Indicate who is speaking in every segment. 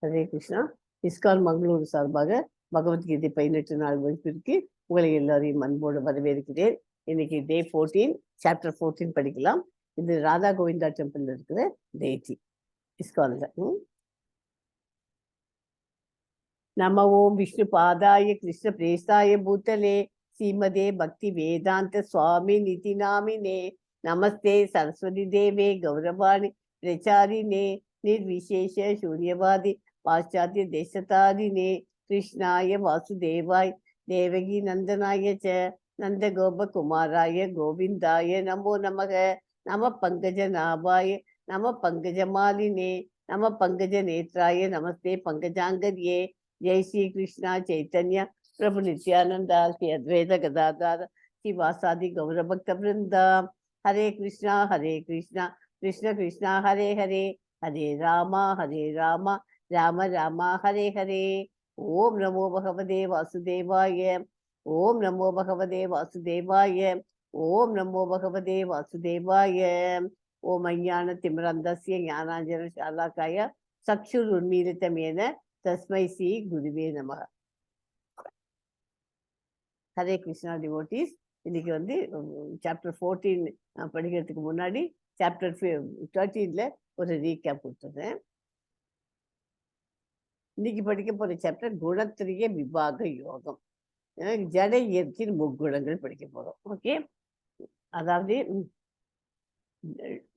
Speaker 1: Hare Krishna. ISKCON Mangalore சார்பாக பகவத்கீதை 18 நாள் வகுப்பிற்கு உங்களை எல்லாரையும் அன்போடு வரவேற்கிறேன். இன்னைக்கு டே 14 சாப்டர் 14 படிக்கலாம். இது ராதா கோவிந்தா டெம்பிள் இருக்கிற டேஜி இஸ்கான்ல. நம ஓம் விஷ்ணு பாதாய கிருஷ்ண பிரேஸ்தாய பூத்தலே ஸ்ரீமதே பக்தி வேதாந்த சுவாமி நிதி நாமினே நமஸ்தே சரஸ்வதி தேவே கௌரவாணி பிரச்சாரினே निर्विशेष शून्यवादी पाश्चात्य देशतारिणे कृष्णाय वासुदेवाय देवकी नंदनाय च नंद गोप कुमाराय गोविंदाय नमो नमः नमः पंकजनाभाय नमः पंकजमालिने नमः पंकज नेत्राय नमस्ते पंकजांगर्ये जय श्री कृष्णा चैतन्य प्रभु नित्यानंद श्री अद्वैत गदाधर श्रीवासादि गौर भक्त वृंदा हरे कृष्णा कृष्ण कृष्णा हरे हरे हरे राम राम राम हरे हरे. ओम नमो भगवते वासुदेवाय. ओम नमो भगवते वासुदेवाय. ओम नमो भगवते वासुदेवाय. ओम अज्ञानतिमिरन्धस्य ज्ञानाञ्जनशालाकाय चक्षुरुन्मीलितमेन तस्मै श्री गुरुवे नमः. हरे कृष्णा डिवोटीஸ். இன்னைக்கு வந்து சாப்டர் 14 படிக்கிறதுக்கு முன்னாடி சாப்டர் 13ல ஒரு ரீகேப் கொடுத்துறேன். இன்னைக்கு படிக்க போற சாப்டர் குணத்திரிய விபாக யோகம். ஜட இயற்கையின் முக்குணங்கள் படிக்க போறோம். ஓகே, அதாவது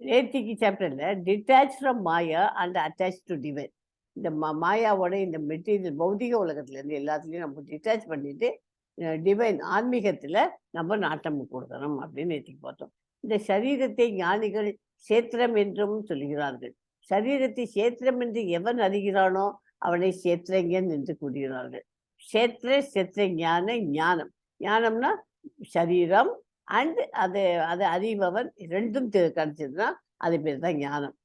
Speaker 1: நேத்திக்கு சாப்டர்ல detach from Maya and attach to divine. இந்த மாயாவோட இந்த மெட்டீரியல் பௌதிக உலகத்துல இருந்து எல்லாத்துலயும் நம்ம டிட்டாச் பண்ணிட்டு டிவைன் ஆன்மீகத்துல நம்ம நாட்டம் கொடுக்கணும் அப்படின்னு நேத்திக்கு பார்த்தோம். இந்த சரீரத்தை ஞானிகள் சேத்திரம் என்றும் சொல்கிறார்கள். சரீரத்தை சேத்திரம் என்று எவன் அறிகிறானோ அவனை சேத்திரங்கன் என்று கூறுகிறார்கள். சேத்திர ஞானம். ஞானம்னா சரீரம் அண்ட் அதை அறிபவன் ரெண்டும் கிடைச்சதுன்னா அது பேர் தான் ஞானம்.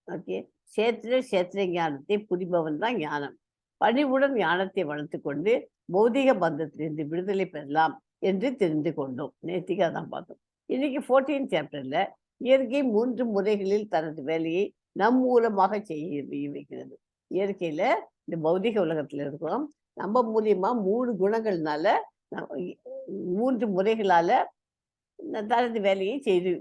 Speaker 1: ஓகே, சேத்திர ஞானத்தை புரிபவன் தான் ஞானம். பணிவுடன் ஞானத்தை வளர்த்து கொண்டு பௌதிக பந்தத்திலிருந்து விடுதலை பெறலாம் என்று தெரிந்து கொண்டோம். நேத்திக்கு அதான் பார்த்தோம். இன்னைக்கு 14 சாப்டர்ல இயற்கை 3 முறைகளில் தனது வேலையை நம் மூலமாக செய்ய வைக்கிறது. இயற்கையில இந்த பௌதிக உலகத்துல இருக்கிறோம், நம்ம மூலியமா 3 குணங்கள்னால 3 முறைகளால தனது வேலையை செய்து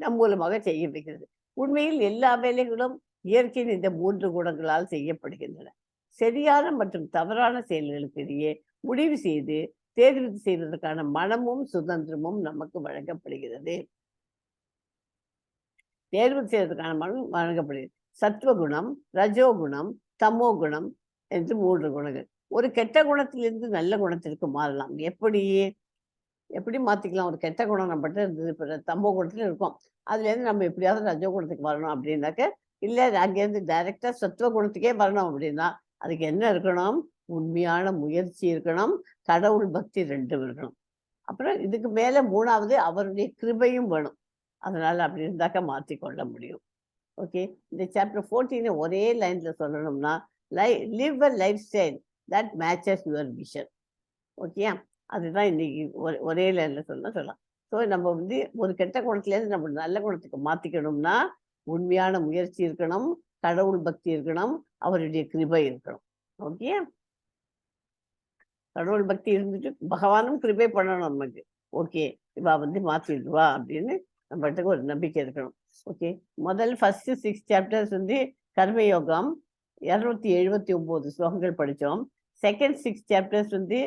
Speaker 1: நம் மூலமாக செய்ய வைக்கிறது. உண்மையில் எல்லா வேலைகளும் இயற்கையின் இந்த 3 குணங்களால் செய்யப்படுகின்றன. சரியான மற்றும் தவறான செயல்களுக்கிடையே முடிவு செய்து தேர்வு செய்வதற்கான மனமும் சுதந்திரமும் நமக்கு வழங்கப்படுகிறது. தேர்வு செய்வதற்கான மனம் வழங்கப்படுகிறது. சத்துவகுணம், ரஜோகுணம், தமோ குணம் என்று 3 குணங்கள். ஒரு கெட்ட குணத்திலிருந்து நல்ல குணத்திற்கு மாறலாம். எப்படி மாத்திக்கலாம்? ஒரு கெட்ட குணம் நம்மகிட்ட இருந்தது, இப்போ தமோ குணத்துல இருக்கும், அதுல இருந்து நம்ம எப்படியாவது ரஜோ குணத்துக்கு வரணும் அப்படின்னாக்க, இல்லை அங்கேருந்து டைரக்டா சத்துவ குணத்துக்கே வரணும் அப்படின்னா அதுக்கு என்ன இருக்கணும்? உண்மையான முயற்சி இருக்கணும், கடவுள் பக்தி 2 இருக்கணும். அப்புறம் இதுக்கு மேல 3வது அவருடைய கிருபையும் வேணும். அதனால அப்படி இருந்தாக்க மாற்றிக்கொள்ள முடியும். ஓகே, இந்த சாப்டர் 14 ஒரே லைன்ல சொல்லணும்னா, live a life style that matches your vision. Okay, அதுதான் இன்னைக்கு ஒரே லைன்ல சொல்லலாம். ஸோ நம்ம வந்து ஒரு கெட்ட குணத்துலேருந்து நம்ம நல்ல குணத்துக்கு மாற்றிக்கணும்னா உண்மையான முயற்சி இருக்கணும், கடவுள் பக்தி இருக்கணும், அவருடைய கிருபை இருக்கணும். ஓகே, கடவுள் பக்தி இருந்துட்டு பகவானும் கிருபை பண்ணணும் நமக்கு. ஓகே, இவா வந்து மாற்றிடுவா அப்படின்னு நம்மகிட்ட ஒரு நம்பிக்கை இருக்கணும். ஓகே, முதல் ஃபர்ஸ்ட் 6 சாப்டர்ஸ் வந்து கர்மயோகம் 279 ஸ்லோகங்கள் படித்தோம். செகண்ட் 6 சாப்டர்ஸ் வந்து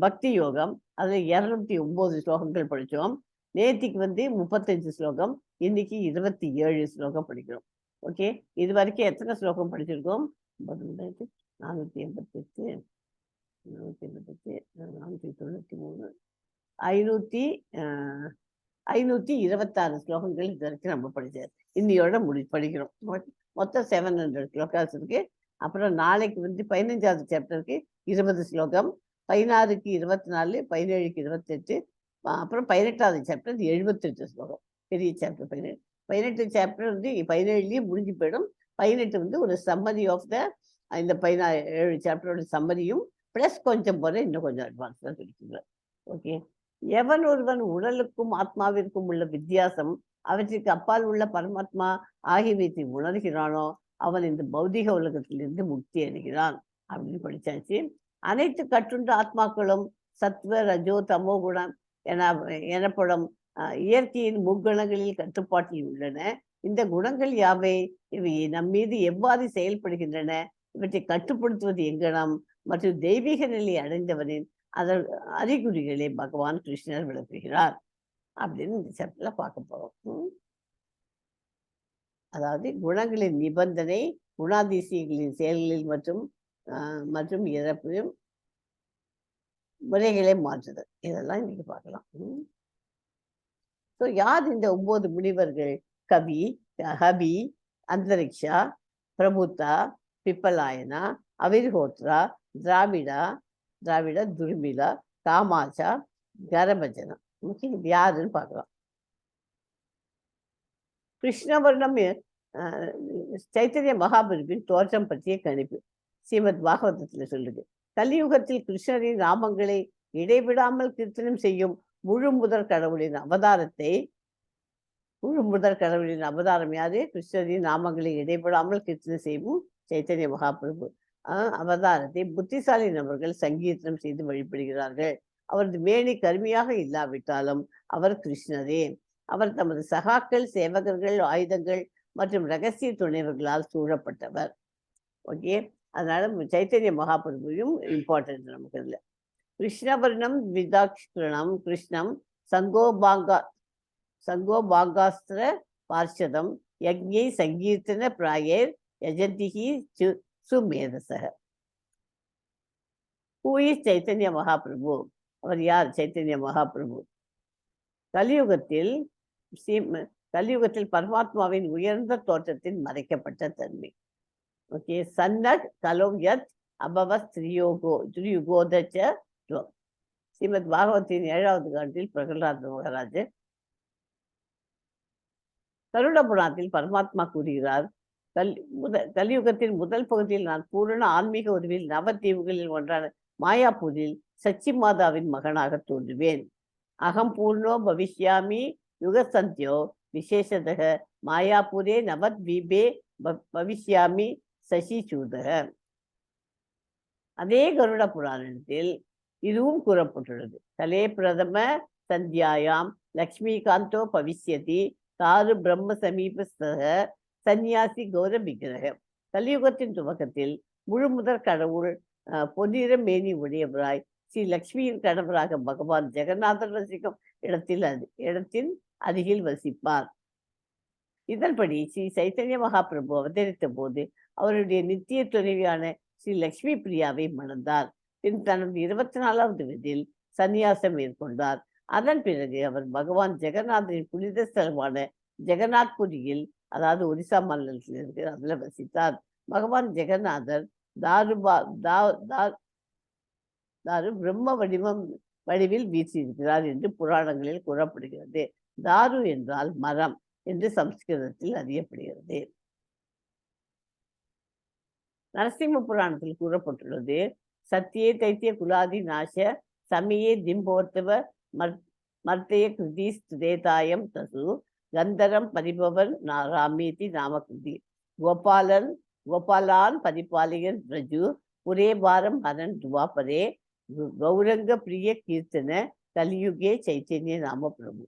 Speaker 1: பக்தி யோகம், அதில் 209 ஸ்லோகங்கள் படித்தோம். நேத்திக்கு வந்து 35 ஸ்லோகம், இன்னைக்கு 27 ஸ்லோகம் படிக்கிறோம். ஓகே, இது வரைக்கும் எத்தனை ஸ்லோகம் படிச்சிருக்கோம்? 488, 488, 493, 526 ஸ்லோகங்கள் இது வரைக்கும் நம்ம படிச்சாரு. இன்னையோட படிக்கிறோம். மொத்தம் 700 ஸ்லோகாஸ் இருக்கு. அப்புறம் நாளைக்கு வந்து 15வது சாப்டருக்கு 20 ஸ்லோகம், 16க்கு 24, 17க்கு 28, அப்புறம் 18வது சாப்டர் 78 ஸ்லோகம். பெரிய சாப்டர் 18 சாப்டர் வந்து 17லயும் முடிஞ்சு போயிடும். 18 வந்து ஒரு சம்மரி ஆஃப் த இந்த 17 சாப்டரோட சம்மரியும் பிளஸ் கொஞ்சம் போல இன்னும் கொஞ்சம் அட்வான்ஸ் தான் சொல்லிக்கிறார். ஓகே, எவன் ஒருவன் உடலுக்கும் ஆத்மாவிற்கும் உள்ள வித்தியாசம், அவற்றிற்கு அப்பால் உள்ள பரமாத்மா ஆகியவற்றை உணர்கிறானோ அவன் இந்த பௌதிக உலகத்திலிருந்து முக்தி அடைகிறான் அப்படின்னு படிச்சாச்சு. அனைத்து கட்டுண்ட ஆத்மாக்களும் சத்வ ரஜோ தமோ குணம் எனப்படும் இயற்கையின் முக்குணங்களில் கட்டுப்பாட்டில் உள்ளன. இந்த குணங்கள் யாவை? இவை நம் மீது எவ்வாறு செயல்படுகின்றன? இவற்றை கட்டுப்படுத்துவது எங்கனம் மற்றும் தெய்வீக நிலை அடைந்தவனின் அதன் அறிகுறிகளை பகவான் கிருஷ்ணர் விளக்குகிறார் அப்படின்னு இந்த சாப்டர்ல பார்க்க போறோம். அதாவது குணங்களின் நிபந்தனை, குணாதிசயங்களின் செயல்களில் மற்றும் இறப்பு முறைகளை மாற்றுதல், இதெல்லாம் இன்னைக்கு பார்க்கலாம். ஸோ யார் இந்த 9 முனிவர்கள்? கவி, ஹபி, அந்தரிக்ஷா, பிரபுத்தா, பிப்பலாயனா, அவிர்ஹோத்ரா, திராவிடா, துர்மிளா, காமாச்சா, கரபஜனா. இது யாருன்னு பார்க்கலாம். கிருஷ்ணவர்ணம் சைத்தன்ய மகாபிரபுவின் தோற்றம் பற்றிய கணிப்பு ஸ்ரீமத் பாகவதத்தில் சொல்லுது. கலியுகத்தில் கிருஷ்ணரின் நாமங்களை இடைவிடாமல் கீர்த்தனம் செய்யும் முழு முதற் கடவுளின் அவதாரம் யாரு? கிருஷ்ணரின் நாமங்களை இடைவிடாமல் கீர்த்தனம் செய்யும் சைத்தன்ய மகாபிரபு அவதாரத்தை புத்திசாலி நபர்கள் சங்கீர்த்தனம் செய்து வழிபடுகிறார்கள். அவரது மேனி கருமையாக இல்லாவிட்டாலும் அவர் கிருஷ்ணரே. அவர் தமது சகாக்கள், சேவகர்கள், ஆயுதங்கள் மற்றும் ரகசிய துணைவர்களால் சூழப்பட்டவர். ஓகே, அதனால சைத்தன்ய மகாபிரபுவும் இம்பார்ட்டன்ட் நமக்கு இல்லை. கிருஷ்ணவர்ணம் விதாக்ஷணம் கிருஷ்ணம் சங்கோபாங்காஸ்திர பார்ஷதம் யக்ஞை சங்கீர்த்தன பிராயர் யஜந்திஹி சுமேதசக. Who is Chaitanya Mahaprabhu? அவர் யார்? சைத்தன்ய மகாபிரபு கலியுகத்தில் பரமாத்மாவின் உயர்ந்த தோற்றத்தின் மறைக்கப்பட்ட தன்மை. ஓகே, சன்னட் கலோம் யத் அபவஸ் திரியுகோதச்ச. ஸ்ரீமத் பாகவத்தின் 7வது காண்டில் பிரகலாத மகாராஜ் கருட புராணத்தில் பரமாத்மா கூறுகிறார், கலியுகத்தின் முதல் பகுதியில் நான் பூரண ஆன்மீக உருவில் நவதீவுகளில் ஒன்றான மாயாப்பூரில் சச்சி மாதாவின் மகனாக தோன்றுவேன். அகம் பூர்ணோ பவிஷ்யாமி யுகசந்தியோ விசேஷதக மாயாபுரே நவத்வீபே பவிஷ்யாமி சசிசூதக. அதே கருட புராணத்தில் இதுவும் கூறப்பட்டுள்ளது. கலே பிரதம சந்தியாயாம் லக்ஷ்மிகாந்தோ பவிஷ்யதி தாரு பிரம்ம சமீபஸ்தக சந்நியாசி கௌர விக்கிரக. கலியுகத்தின் துவக்கத்தில் முழு முதற் கடவுள் பொன்னிற மேனி உடையவராய் ஸ்ரீ லக்ஷ்மியின் கணவராக பகவான் ஜெகநாதர் வசிக்கும் இடத்தின் அருகில் வசிப்பார். இதன்படி ஸ்ரீ சைத்தன்ய மகாபிரபு அவதரித்த போது அவருடைய நித்திய துணைவியான ஸ்ரீ லக்ஷ்மி பிரியாவை மணந்தார். பின் தனது 24வது வயதில் சந்நியாசம் மேற்கொண்டார். அதன் பிறகு அவர் பகவான் ஜெகநாதரின் புனித ஸ்தலமான ஜெகநாத்புரியில், அதாவது ஒரிசா மாநிலத்தில் இருக்கு, அதுல வசித்தார். பகவான் ஜெகநாதர் தாரு பிரம்ம வடிவில் வீசியிருக்கிறார் என்று புராணங்களில் கூறப்படுகிறது. தாரு என்றால் மரம் என்று சம்ஸ்கிருதத்தில் அறியப்படுகிறது. நரசிம்ம புராணத்தில் கூறப்பட்டுள்ளது, சத்தியே தைத்திய குலாதி நாச சமயே திம்போர்த்தவ மர்த்தய கிருதி ஸ்தேதாயம் தசு கந்தரம் பரிபவன் ராமீதி நாமகிருதி. கோபாலான் பரிபாலிகன் ரஜு புரே பாரம் ஹரன் துவாபரே கௌரங்க பிரிய கீர்த்தன கலியுகே சைத்தன்ய நாம பிரபு.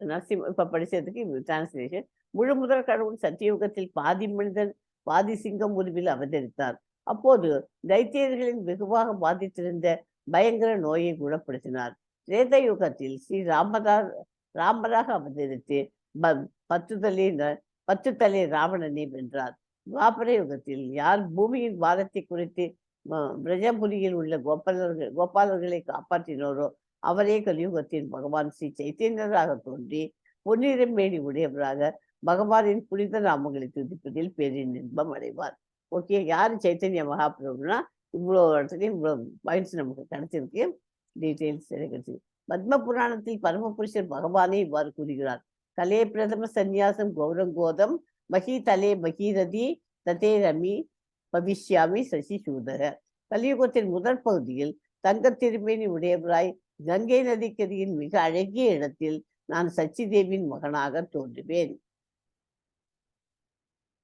Speaker 1: நரசிம்ம இப்ப படிச்சதுக்கு டிரான்ஸ்லேஷன். முழு முதல் கடவுள் சத்தியுகத்தில் பாதி மனிதன் பாதி சிங்கம் உருவில் அவதரித்தார். அப்போது தைத்தியர்களின் வெகுவாக பாதித்திருந்த பயங்கர நோயை குணப்படுத்தினார். திரேத யுகத்தில் ஸ்ரீ ராமராக அவதரித்து 10 தலை ராவணனை வென்றார். துவாபர யுகத்தில் யார் பூமியின் பாரத்தை குறித்து பிரஜபுரியில் உள்ள கோபாலர்களை காப்பாற்றினோரோ அவரே கலியுகத்தின் பகவான் ஸ்ரீ சைத்தன்யராக தோன்றி பொன்னிறம் மேனி உடையவராக பகவானின் புனித நாமங்களை துதிப்பதில் பேரின்பம் அடைவார். ஓகே, யாரு சைத்தன்ய மகாபிரபுனா இவ்வளோ இடத்துலையும் இவ்வளோ பாயிண்ட்ஸ் நமக்கு கிடைச்சிருக்கு, டீட்டெயில்ஸ் கிடைச்சிருக்கு. பத்ம புராணத்தில் பரமபுருஷர் பகவானே இவ்வாறு கூறுகிறார், கலே பிரதம சந்நியாசம் கௌரங்கோதம் மகி தலே பகீரதி ததே ரமி பவிஷ்யாமி சசி சூதக. கலியுகத்தின் முதற் பகுதியில் தங்க திருமேனி உடையவராய் கங்கை நதிக்கரையின் மிக அழகிய இடத்தில் நான் சச்சி தேவியின் மகனாக தோன்றுவேன்.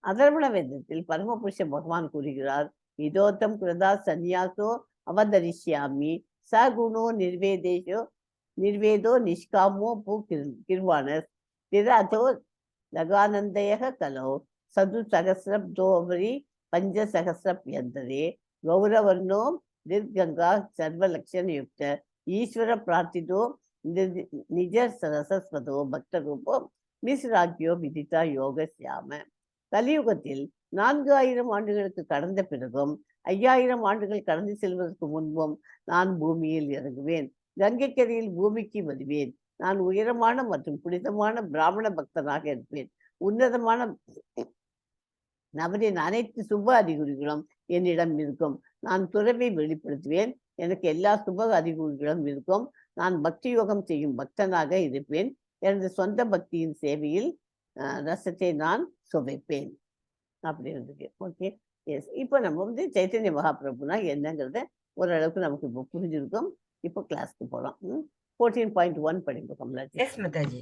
Speaker 1: அதர்வண வேதத்தில் பரமபுருஷ பகவான் கூறுகிறார், இதோத்தம் கிருதா சந்நியாசோ அவதரிஷ்யாமி சகுணோ நிர்வேதோ நிஷ்காமோ பூ கிர்வானஸ் திராதோ லகானந்தயக கலோ சது சகசிரப்தோபரி பஞ்சசகசிரப்யந்தரே கௌரவர்ணோ நிர்கங்கா சர்வலக்ஷணயுக்த ஈஸ்வர பிரார்த்திதோ நிஜ ரசஸ்வதோ பக்தரூபோ நிஸ்ராஜ்யோ விதிதா யோக சியாம. கலியுகத்தில் 4000 ஆண்டுகளுக்கு கடந்த பிறகும் 5000 ஆண்டுகள் கடந்து செல்வதற்கு முன்பும் நான் பூமியில் இறங்குவேன். கங்கைக்கரையில் பூமிக்கு வருவேன். நான் உயரமான மற்றும் புனிதமான பிராமண பக்தனாக இருப்பேன். உன்னதமான நபரின் அனைத்து சுப அறிகுறிகளும் என்னிடம் இருக்கும். நான் துறவை வெளிப்படுத்துவேன். எனக்கு எல்லா சுப அறிகுறிகளும் இருக்கும். நான் பக்தி யோகம் செய்யும் பக்தனாக இருப்பேன். எனது சொந்த பக்தியின் சேவையில் ரசத்தை நான் சுவைப்பேன் அப்படின்றதுக்கு. Okay, yes. இப்போ நம்ம வந்து சைத்தன்ய மகாபிரபுனா என்னங்கிறத ஓரளவுக்கு நமக்கு இப்போ புரிஞ்சிருக்கும். இப்போ கிளாஸ்க்கு போகலாம். 14.1 படிங்க கமலாஜி.
Speaker 2: Yes, Mataji.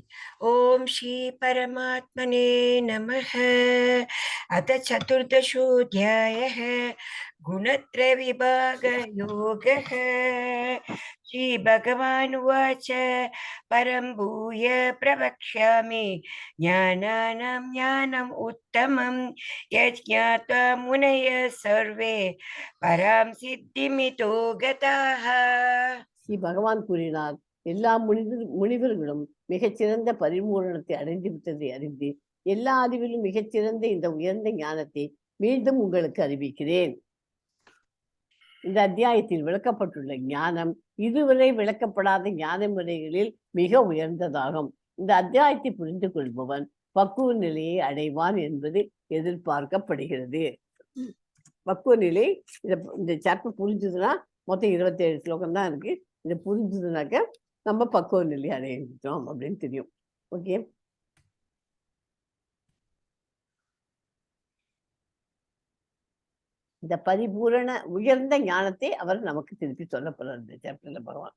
Speaker 2: Om Shri Paramatmane Namah. अथ चतुर्दशोऽध्यायः गुणत्रय विभाग योगः. श्रीभगवानुवाच परं भूय प्रवक्ष्यामि ज्ञानानां ज्ञानम् उत्तमं यज्ञात्वा मुनयः सर्वे परां सिद्धिमितो गताः.
Speaker 1: ஸ்ரீ பகவான் கூறினார், எல்லா முனிவர்களும் மிகச்சிறந்த பரிபூரணத்தை அடைந்து விட்டதை அறிந்து எல்லா அறிவிலும் மிகச்சிறந்த இந்த உயர்ந்த ஞானத்தை மீண்டும் உங்களுக்கு அறிவிக்கிறேன். இந்த அத்தியாயத்தில் விளக்கப்பட்டுள்ள ஞானம் இதுவரை விளக்கப்படாத ஞான முறைகளில் மிக உயர்ந்ததாகும். இந்த அத்தியாயத்தை புரிந்து கொள்பவன் பக்குவ நிலையை அடைவான் என்பது எதிர்பார்க்கப்படுகிறது. பக்குவ நிலை இந்த சாப்டர் புரிஞ்சுதுன்னா மொத்தம் 27 ஸ்லோகம் தான் இருக்கு. இதை புரிஞ்சுதுனாக்க நம்ம பக்குவ நிலை அடைஞ்சிட்டோம் அப்படின்னு தெரியும். ஓகே, இந்த பரிபூரண உயர்ந்த ஞானத்தை அவர் நமக்கு திருப்பி சொல்ல போறார் இந்த சாப்டர்ல பகவான்.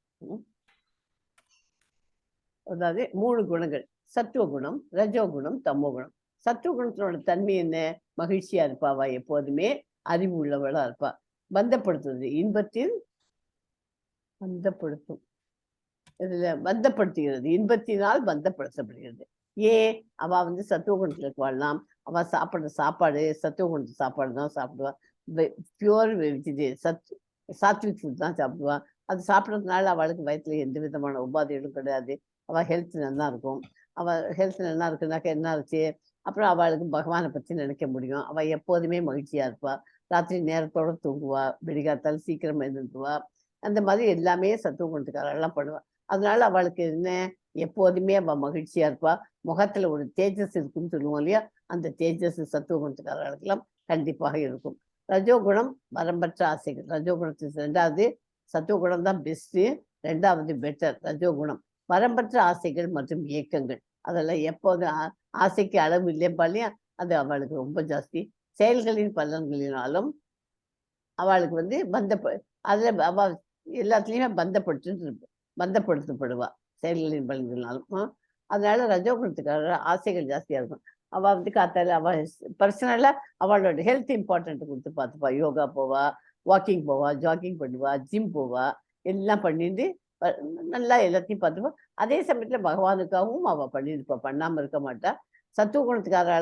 Speaker 1: அதாவது 3 குணங்கள், சத்துவ குணம், ரஜோ குணம், தமோ குணம். சத்துவ குணத்தினோட தன்மை என்ன? மகிழ்ச்சியா இருப்பாவா, எப்போதுமே அறிவு உள்ளவளா இருப்பா. பந்தப்படுத்துவது, இன்பத்தில் பந்தப்படுத்தும், இதுல பந்தப்படுத்துகிறது, இன்பத்தினால் பந்தப்படுத்தப்படுகிறது. அவ வந்து சத்துவ குணத்துல வாழலாம். அவ சாப்பிடுற சாப்பாடு சத்துவ குணத்து சாப்பாடு தான் சாப்பிடுவா. பியூர் சாத்விக் ஃபுட் தான் சாப்பிடுவா. அது சாப்பிட்றதுனால அவளுக்கு வயிற்றுல எந்த விதமான உபாதைகளும் கிடையாது. அவள் ஹெல்த் நல்லா இருக்கும். அவள் ஹெல்த் நல்லா இருக்குனாக்கா என்ன ஆச்சு, அப்புறம் அவளுக்கு பகவானை பற்றி நினைக்க முடியும். அவள் எப்போதுமே மகிழ்ச்சியா இருப்பா. ராத்திரி நேரத்தோட தூங்குவா, விடிகாத்தால் சீக்கிரம் எழுந்துருவா. அந்த மாதிரி எல்லாமே சத்துவ குணத்துக்காரெல்லாம் பண்ணுவா. அதனால அவளுக்கு என்ன, எப்போதுமே அவள் மகிழ்ச்சியா இருப்பா. முகத்துல ஒரு தேஜஸ் இருக்குன்னு சொல்லுவோம் இல்லையா, அந்த தேஜஸ் சத்துவ குணத்துக்காரர்களுக்கெல்லாம் கண்டிப்பாக இருக்கும். ரஜோகுணம் வரம்பற்ற ஆசைகள். ரஜோகுணத்துக்கு 2வது, சத்துவகுணம் தான் பெஸ்ட்டு, 2வது பெட்டர் ரஜோகுணம். வரம்பற்ற ஆசைகள் மற்றும் இயக்கங்கள், அதெல்லாம் எப்போது ஆசைக்கு அளவு இல்லைப்பா இல்லையா, அது அவளுக்கு ரொம்ப ஜாஸ்தி. செயல்களின் பலன்களினாலும் அவளுக்கு வந்து அதில் அவள் எல்லாத்துலேயுமே பந்தப்படுத்தப்படுவா செயல்களின் பலன்களினாலும். அதனால ரஜோகுணத்துக்காக ஆசைகள் ஜாஸ்தியாக இருக்கும். அவள் வந்து காத்தால அவள் பர்சனலாக அவளோட ஹெல்த் இம்பார்ட்டன்ட் கொடுத்து பார்த்துப்பா. யோகா போவா, வாக்கிங் போவா, ஜாக்கிங் பண்ணுவா, ஜிம் போவா, எல்லாம் பண்ணிட்டு நல்லா எல்லாத்தையும் பார்த்துப்பா. அதே சமயத்தில் பகவானுக்காகவும் அவள் பண்ணியிருப்பா, பண்ணாமல் இருக்க மாட்டா. சத்துவ குணத்துக்கார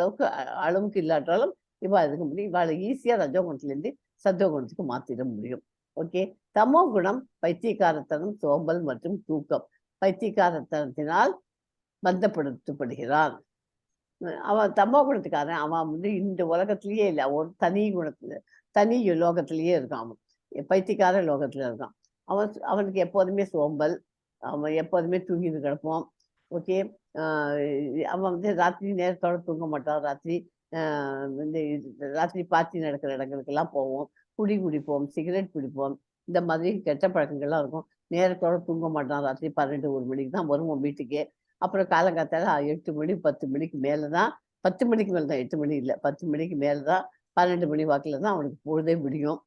Speaker 1: அளவுக்கு இல்லாட்டாலும் இவள் அதுக்கு முடியும். இவளை ஈஸியாக ரஜோகுணத்துலேருந்து சத்துவ குணத்துக்கு மாற்றிட முடியும். ஓகே, தமோ குணம் பைத்தியக்காரத்தனம், சோம்பல் மற்றும் தூக்கம். பைத்தியக்காரத்தனத்தினால் பந்தப்படுத்தப்படுகிறான். அவன் தமோ குணத்துக்காரன். அவன் வந்து இந்த உலகத்திலேயே இல்லை, ஒரு தனி லோகத்திலேயே இருக்கான். அவன் பைத்தியக்கார லோகத்துல இருக்கான். அவனுக்கு எப்போதுமே சோம்பல், அவன் எப்போதுமே தூங்கிட்டு கிடப்பான். ஓகே, அவன் வந்து ராத்திரி நேரத்தோட தூங்க மாட்டான். ராத்திரி பார்ட்டி நடக்கிற இடங்களுக்கெல்லாம் போவோம், குடிப்போம், சிகரெட் பிடிப்போம், இந்த மாதிரி கெட்ட பழக்கங்கள்லாம் இருக்கும். நேரத்தோட தூங்க மாட்டான். ராத்திரி 12, 1 மணிக்கு தான் வருவோம் வீட்டுக்கே. அப்புறம் காலங்காத்தால 8 மணி 10 மணிக்கு மேலே தான், 10 மணிக்கு மேலே தான், 8 மணி இல்லை, 10 மணிக்கு மேலே தான், 12 மணி வாக்கில் தான் அவனுக்கு பொழுதே முடியும்.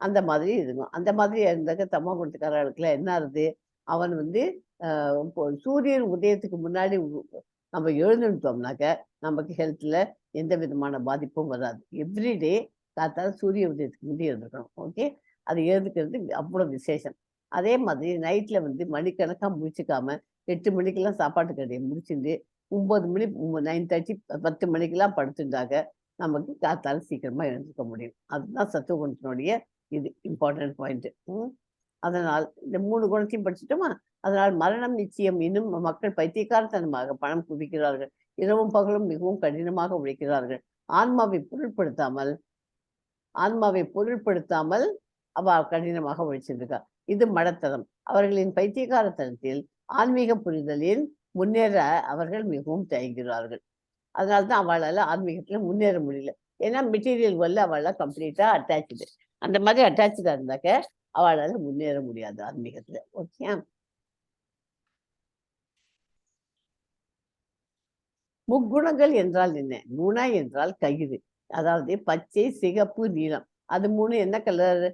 Speaker 1: அந்த மாதிரி இருக்கும். அந்த மாதிரி இருந்தாக்க தமோ குணத்துக்காரர்களுக்குலாம் என்ன ஆகுது, அவன் வந்து சூரியன் உதயத்துக்கு முன்னாடி நம்ம எழுந்துட்டோம்னாக்க நமக்கு ஹெல்த்தில் எந்த விதமான பாதிப்பும் வராது. எவ்ரிடே காத்தால சூரிய உதயத்துக்கு முந்தி எழுந்துக்கணும். ஓகே, அது எழுதுக்கிறது அவ்வளோ விசேஷம். அதே மாதிரி நைட்ல மணிக்கணக்காக முடிச்சுக்காம 8 மணிக்கெல்லாம் சாப்பாட்டு கடையை முடிச்சுட்டு 9 மணி 9:30 10 மணிக்கெல்லாம் படுத்துட்டாக்க நமக்கு காத்தால சீக்கிரமா எழுந்துக்க முடியும். அதுதான் சத்துவகுணத்தினுடைய இது இம்பார்ட்டன்ட் பாயிண்ட். அதனால் இந்த 3 குணத்தையும் படிச்சுட்டோமா? அதனால் மரணம் நிச்சயம். இன்னும் மக்கள் பைத்தியக்காரத்தனமாக பணம் குவிக்கிறார்கள். இரவும் பகலும் மிகவும் கடினமாக உழைக்கிறார்கள். ஆன்மாவை பொருட்படுத்தாமல் அவ கடினமாக உழைச்சிருக்கா. இது மடத்தனம். அவர்களின் பைத்தியக்காரத்தனத்தில் ஆன்மீக புரிதலில் முன்னேற அவர்கள் மிகவும் தயங்குகிறார்கள். அதனால்தான் அவளால் ஆன்மீகத்துல முன்னேற முடியல. ஏன்னா மெட்டீரியல் அவளால் கம்ப்ளீட்டா அட்டாச்சு. அந்த மாதிரி அட்டாச்சா இருந்தாக்க அவளால் முன்னேற முடியாது ஆன்மீகத்துல. ஓகே, முக்குணங்கள் என்றால் என்ன? குண என்றால் கயிறு. அதாவது பச்சை, சிகப்பு, நீலம். அது 3 என்ன கலர்?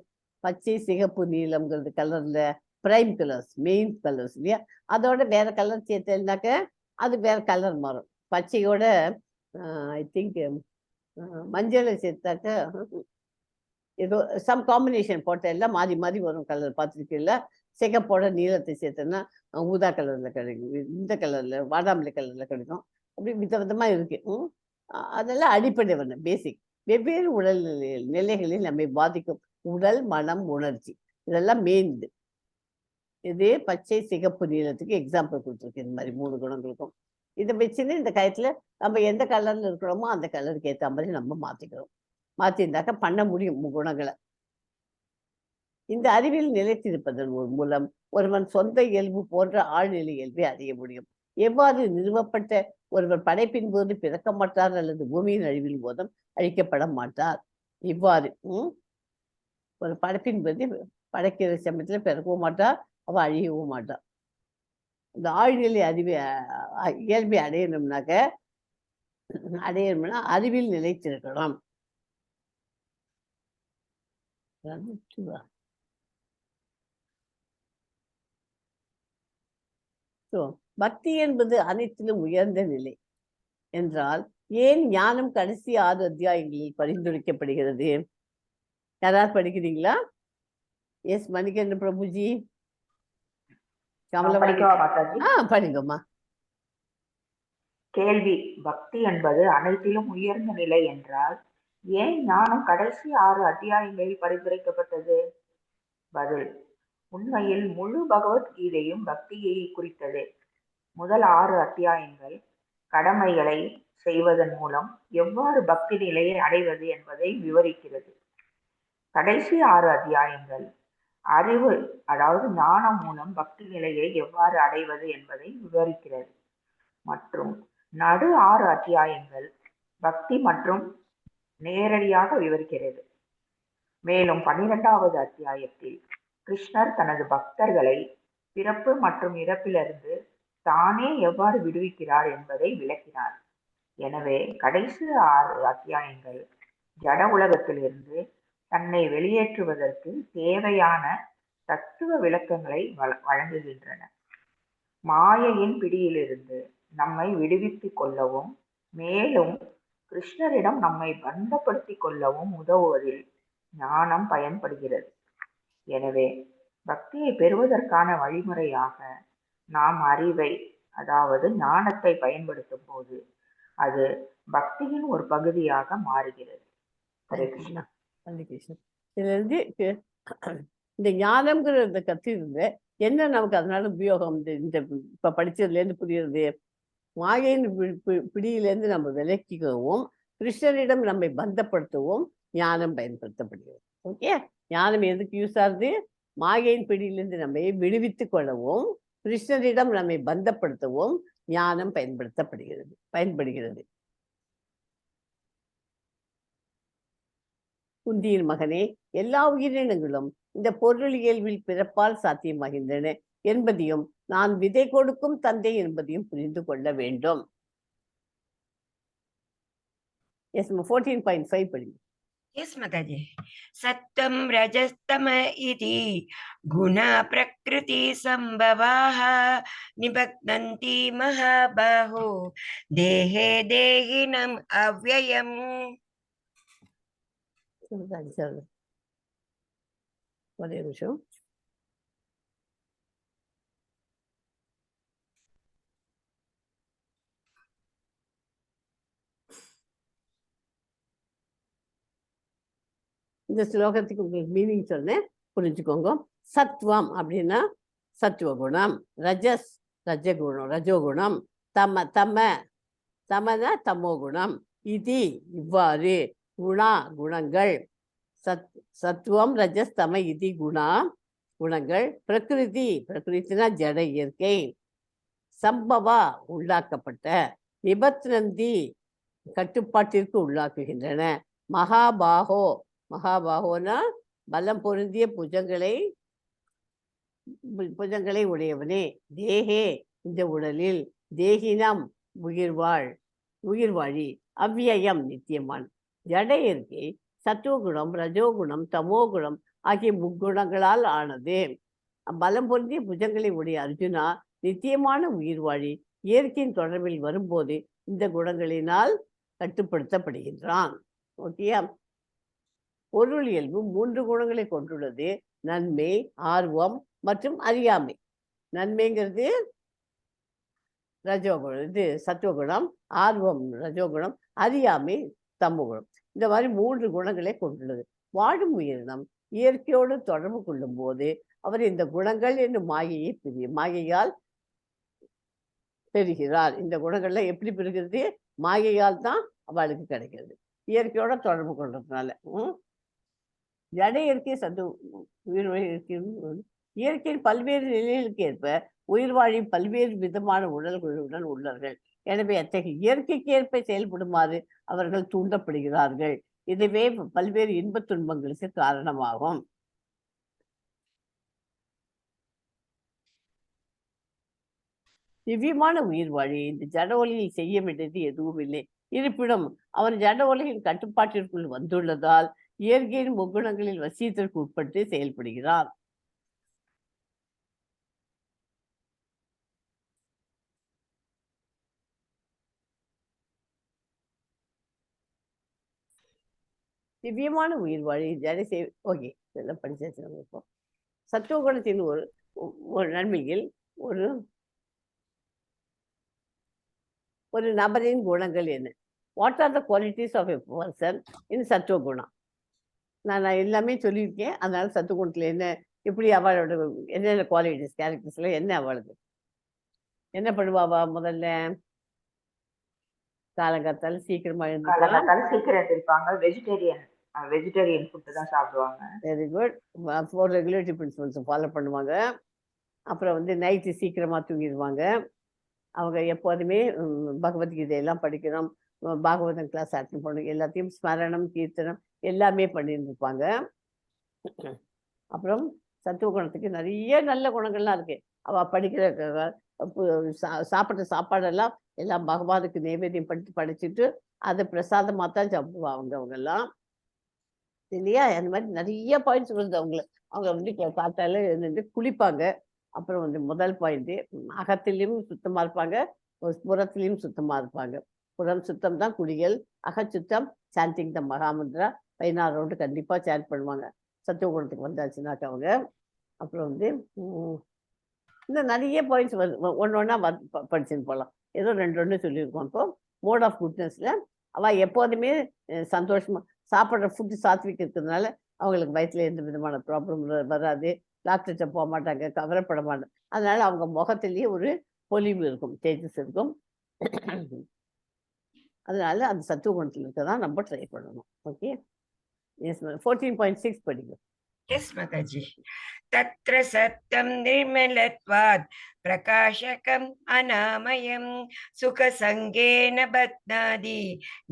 Speaker 1: பச்சை, சிகப்பு, நீலம்ங்கிறது கலர்ல பிரைம் கலர்ஸ், மெயின் கலர்ஸ் இல்லையா? அதோட வேற கலர் சேர்த்தேன்னாக்க அது வேற கலர் மாறும். பச்சையோட ஐ திங்க் மஞ்சளை சேர்த்தாக்க ஏதோ சம் காம்பினேஷன் போட்ட எல்லாம் மாறி மாறி வரும் கலர். பார்த்துருக்கீங்களா? சிகப்போட நீளத்தை சேர்த்தோன்னா ஊதா கலர்ல கிடைக்கும், இந்த கலர்ல வாடாமல்லி கலர்ல கிடைக்கும். அப்படி விதவிதமா இருக்கு. அதெல்லாம் அடிப்படை பேசிக். வெவ்வேறு உடல் நிலைகளில் நம்மை பாதிக்கும் உடல், மனம், உணர்ச்சி, இதெல்லாம் மெயின். இது பச்சை, சிகப்பு, நீளத்துக்கு எக்ஸாம்பிள் கொடுத்துருக்கு. இந்த மாதிரி 3 குணங்களுக்கும் இதை வச்சுன்னு இந்த கயத்துல நம்ம எந்த கலர்ல இருக்கிறோமோ அந்த கலருக்கு ஏற்ற மாதிரி நம்ம மாத்திக்கிறோம். மாத்திருந்தாக்க பண்ண முடியும் குணங்களை. இந்த அறிவில் நிலைத்திருப்பதன் மூலம் ஒருவன் சொந்த இயல்பு போன்ற ஆழ்நிலை இயல்பை அடைய முடியும். எவ்வாறு நிறுவப்பட்ட ஒருவர் படைப்பின் போது பிறக்க மாட்டார் அல்லது பூமியின் அழிவின் போதும் அழிக்கப்பட மாட்டார். இவ்வாறு ஒரு படைப்பின் போது படைக்கிற சமயத்துல பிறக்கவும் மாட்டார், அவ அழியவும் மாட்டார். இந்த ஆழ்நிலை இயல்பை அடையணும்னா அறிவில் நிலைத்திருக்கணும். பக்தி என்பது அனைத்திலும் உயர்ந்த நிலை என்றால் ஏன் ஞானம் கடைசி 6 அத்தியாயங்களில் பரிந்துரைக்கப்படுகிறது? யாராவது படிக்கிறீங்களா? எஸ் மணிகண்டன் பிரபுஜி, படிங்கம்மா.
Speaker 3: கேள்வி: பக்தி என்பது அனைத்திலும் உயர்ந்த நிலை என்றால் ஏன் ஞானம் கடைசி 6 அத்தியாயங்களில் பரிந்துரைக்கப்பட்டது? பதில்: உண்மையில் முழு பகவத்கீதையும் பக்தியை குறித்தது. முதல் 6 அத்தியாயங்கள் கடமைகளை செய்வதன் மூலம் எவ்வாறு பக்தி நிலையை அடைவது என்பதை விவரிக்கிறது. கடைசி 6 அத்தியாயங்கள் அறிவு, அதாவது ஞானம் மூலம் பக்தி நிலையை எவ்வாறு அடைவது என்பதை விவரிக்கிறது. மற்றும் நடு 6 அத்தியாயங்கள் பக்தி மற்றும் நேரடியாக விவரிக்கிறது. மேலும் 12வது அத்தியாயத்தில் கிருஷ்ணர் தனது பக்தர்களை பிறப்பு மற்றும் இறப்பிலிருந்து தானே எவ்வாறு விடுவிக்கிறார் என்பதை விளக்கினார். எனவே கடைசி 6 அத்தியாயங்கள் ஜட உலகத்திலிருந்து தன்னை வெளியேற்றுவதற்கு தேவையான தத்துவ விளக்கங்களை வழங்குகின்றன. மாயையின் பிடியிலிருந்து நம்மை விடுவித்துக் கொள்ளவும் மேலும் கிருஷ்ணரிடம் நம்மை பந்தப்படுத்திக் கொள்ளவும் உதவுவதில் ஞானம் பயன்படுகிறது. எனவே பக்தியை பெறுவதற்கான வழிமுறையாக நாம் அறிவை, அதாவது ஞானத்தை பயன்படுத்தும் போது அது பக்தியின் ஒரு பகுதியாக மாறுகிறது. ஹரே கிருஷ்ணா.
Speaker 1: இந்த ஞானம்ங்கிற இந்த கத்திருந்து என்ன நமக்கு அதனால உபயோகம்? இந்த இப்ப படிச்சதுல இருந்து புரியுறது, மாயையின் பிடியிலேருந்து நம்ம விலக்கிக்கவும் கிருஷ்ணரிடம் நம்மை பந்தப்படுத்தவும் ஞானம் பயன்படுத்தப்படுகிறது. ஓகே, ஞானம் எதுக்கு யூஸ் ஆகுது? மாயையின் பிடியிலிருந்து நம்மை விடுவித்துக் கொள்ளவும் கிருஷ்ணரிடம் நம்மை பந்தப்படுத்தவும் ஞானம் பயன்படுகிறது. குந்தியின் மகனே, எல்லா உயிரினங்களும் இந்த பொருள் இயல்பில் பிறப்பால் சாத்தியமாகின்றன என்பதையும் நான் விதை கொடுக்கும் தந்தை என்பதையும் புரிந்து கொள்ள வேண்டும். எஸ் 14.5 படிங்க.
Speaker 2: Yes, Mataji. Sattam rajastama iti guna prakriti sambhavaha nibaknanti mahabaho dehe dehinam avyayam.
Speaker 1: ஒரே நிமிஷம். இந்த ஸ்லோகத்துக்கு உங்களுக்கு மீனிங் சொன்னேன், புரிஞ்சுக்கோங்க. சத்வம் அப்படின்னா சத்துவகுணம், ரஜஸ் ரஜகுணம் ரஜோகுணம், தமனா தமோகுணம், இது இவ்வாறு, குணா குணங்கள், சத்துவம் ரஜஸ் தம இது குணங்கள், பிரகிருதினா ஜட இயற்கை, சம்பவா உள்ளாக்கப்பட்ட, நிபத்னந்தி கட்டுப்பாட்டிற்கு உள்ளாக்குகின்றன, மகாபாகோனா பலம் பொருந்திய புஜங்களை உடையவனே, தேகே இந்த உடலில், தேகினம் உயிர்வாழி, அவ்வியம் நித்தியமான், ஜட இயற்கை சத்துவகுணம் ரஜோகுணம் தமோகுணம் ஆகிய முக்குணங்களால் ஆனது. பலம் பொருந்திய புஜங்களை உடைய அர்ஜுனா, நித்தியமான உயிர்வாழி இயற்கையின் தொடர்பில் வரும்போது இந்த குணங்களினால் கட்டுப்படுத்தப்படுகின்றான். ஓகேயா? பொருள் இயல்பு 3 குணங்களை கொண்டுள்ளது: நன்மை, ஆர்வம் மற்றும் அறியாமை. நன்மைங்கிறது ரஜோகுணம், இது சத்துவகுணம், ஆர்வம் ரஜோகுணம், அறியாமை தமோகுணம். இந்த மாதிரி 3 குணங்களை கொண்டுள்ளது. வாழும் உயிரினம் இயற்கையோடு தொடர்பு கொள்ளும் போது அவர் இந்த குணங்கள் என்னும் மாயையால் பெறுகிறார். இந்த குணங்கள்லாம் எப்படி பெறுகிறது? மாயையால் தான் அவளுக்கு கிடைக்கிறது, இயற்கையோட தொடர்பு கொள்றதுனால. ஜட இயற்கை இயற்கையின் பல்வேறு நிலைகளுக்கு ஏற்ப உயிர் வாழும் பல்வேறு விதமான உடல்களுடன் உள்ளார்கள். எனவே அத்தகைய இயற்கைக்கு ஏற்ப செயல்படுமாறு அவர்கள் தூண்டப்படுகிறார்கள். இதுவே பல்வேறு இன்பத் துன்பங்களுக்கு காரணமாகும். திவ்யமான உயிர் வாழி இந்த ஜட ஒலியில் செய்ய வேண்டியது எதுவும் இல்லை. இருப்பினும் அவன் ஜட ஒலியின் கட்டுப்பாட்டிற்குள் வந்துள்ளதால் இயற்கையின் முக்குணங்களில் வசியத்திற்கு உட்பட்டு செயல்படுகிறான். திவ்யமான உயிர் வாழி ஜட ஓகே, இதெல்லாம் படிச்சாச்சு. நம்ம இப்போ சத்துவகுணத்தின் ஒரு நன்மையில் ஒரு நபரின் குணங்கள் என்ன? What are the qualities of a person in சத்துவகுணம்? நான் எல்லாமே சொல்லியிருக்கேன். அதனால சத்துவகுணத்தில் என்ன, எப்படி அவளோட என்னென்ன குவாலிட்டிஸ் கேரக்டர்ஸ்ல என்ன, அவளுக்கு என்ன பண்ணுவாவா? முதல்ல காலங்காத்தால சீக்கிரமா
Speaker 3: எழுந்திருப்பாங்க. வெஜிடேரியன் ஃபுட் தான் சாப்பிடுவாங்க.
Speaker 1: Very good. 4 regulatory principles follow பண்ணுவாங்க. அப்புறம் நைட்டு சீக்கிரமா தூங்கிடுவாங்க. அவங்க எப்போதுமே பகவத்கீதையெல்லாம் படிக்கணும், பாகவதம் கிளாஸ் அட்டன் பண்ணணும், எல்லாத்தையும் ஸ்மரணம் கீர்த்தனம் எல்லாமே பண்ணிட்டு இருப்பாங்க. அப்புறம் சத்துவகுணத்துக்கு நிறைய நல்ல குணங்கள்லாம் இருக்கு. அவ படிக்கிற சாப்பிட்ற சாப்பாடெல்லாம் எல்லாம் பகவானுக்கு நைவேத்தியம் படிச்சுட்டு அதை பிரசாதமாக தான் சாப்பிடுவாங்க அவங்கெல்லாம், இல்லையா? அந்த மாதிரி நிறைய பாயிண்ட்ஸ் வருது. அவங்க காத்தால குளிப்பாங்க. அப்புறம் முதல் பாயிண்ட், அகத்திலையும் சுத்தமா இருப்பாங்க, புறத்திலையும் சுத்தமா இருப்பாங்க. புறம் சுத்தம் தான் குளியல், அகச்சுத்தம் சாண்டிங் த மகாமந்திரா 16 ரவுண்டு கண்டிப்பா சேண்ட் பண்ணுவாங்க சத்துவகுணத்துக்கு வந்தாச்சுனாக்க அவங்க. அப்புறம் இன்னும் நிறைய பாயிண்ட்ஸ் வருது, ஒன்னொன்னா படிச்சுன்னு போகலாம். ஏதோ 2 சொல்லியிருக்கோம். இப்போ மோட் ஆஃப் குட்னஸ்ல அவள் எப்போதுமே சந்தோஷமா சாப்பிட்ற ஃபுட்டு சாத்விக் இருக்கிறதுனால அவங்களுக்கு வயிற்றுல எந்த விதமான ப்ராப்ளம் வராது. டாக்டர்கிட்ட போக மாட்டாங்க, கவலைப்பட மாட்டாங்க. அதனால அவங்க முகத்திலேயே ஒரு பொலிவு இருக்கும், தேஜஸ் இருக்கும். அதனால அந்த சத்துவகுணத்தில் இருக்க தான் நம்ம ட்ரை பண்ணணும். Okay, yes ma'am. 14.6 படிக்கும்.
Speaker 2: Yes, Mataji. Tatra sattam nirmalatvad prakashakam anamayam sukha sangena batnadi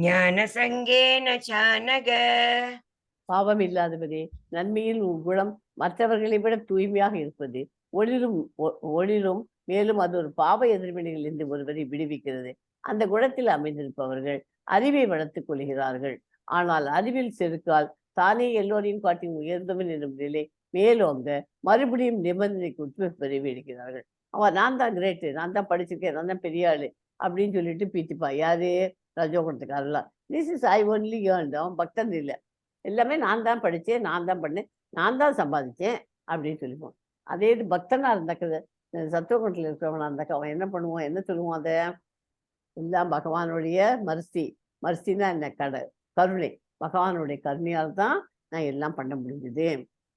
Speaker 2: ஞான சங்கேன சானக.
Speaker 1: பாவம் இல்லாதவரே, நன்மையில் குணம் மற்றவர்களை விட தூய்மையாக இருப்பது, ஒளிரும் மேலும் அது ஒரு பாவ எதிர்வினைகளிலிருந்து ஒருவரை விடுவிக்கிறது. அந்த குணத்தில் அமைந்திருப்பவர்கள் அறிவை வளர்த்துக் கொள்கிறார்கள். ஆனால் அறிவில் செருக்கால் தானே எல்லோரையும் காட்டி உயர்ந்தவன் என்னும் நிலை மேலோங்க மறுபடியும் நிபந்தனைக்கு உட்பெற வேடுகிறார்கள். அவன் நான் தான் கிரேட்டு, நான் தான் படிச்சிருக்கேன், நான் தான் பெரிய ஆளு அப்படின்னு சொல்லிட்டு பீத்திப்பா. யாரு? ரஜோகுணத்துக்காரலாம். This is I only earned. அவன் பக்தன் இல்லை, எல்லாமே நான் தான் படித்தேன், நான் தான் பண்ணேன், நான் தான் சம்பாதிச்சேன் அப்படின்னு சொல்லிப்போம். அதே இது பக்தனா இருந்தாக்க, சத்துவகுணத்தில் இருக்கிறவனா இருந்தாக்க அவன் என்ன பண்ணுவான், என்ன சொல்லுவான்? அதை எல்லாம் பகவானுடைய மர்சி. மர்சின்னா என்ன? கருணை. பகவானுடைய கருணையால் தான் நான் எல்லாம் பண்ண முடிஞ்சுது.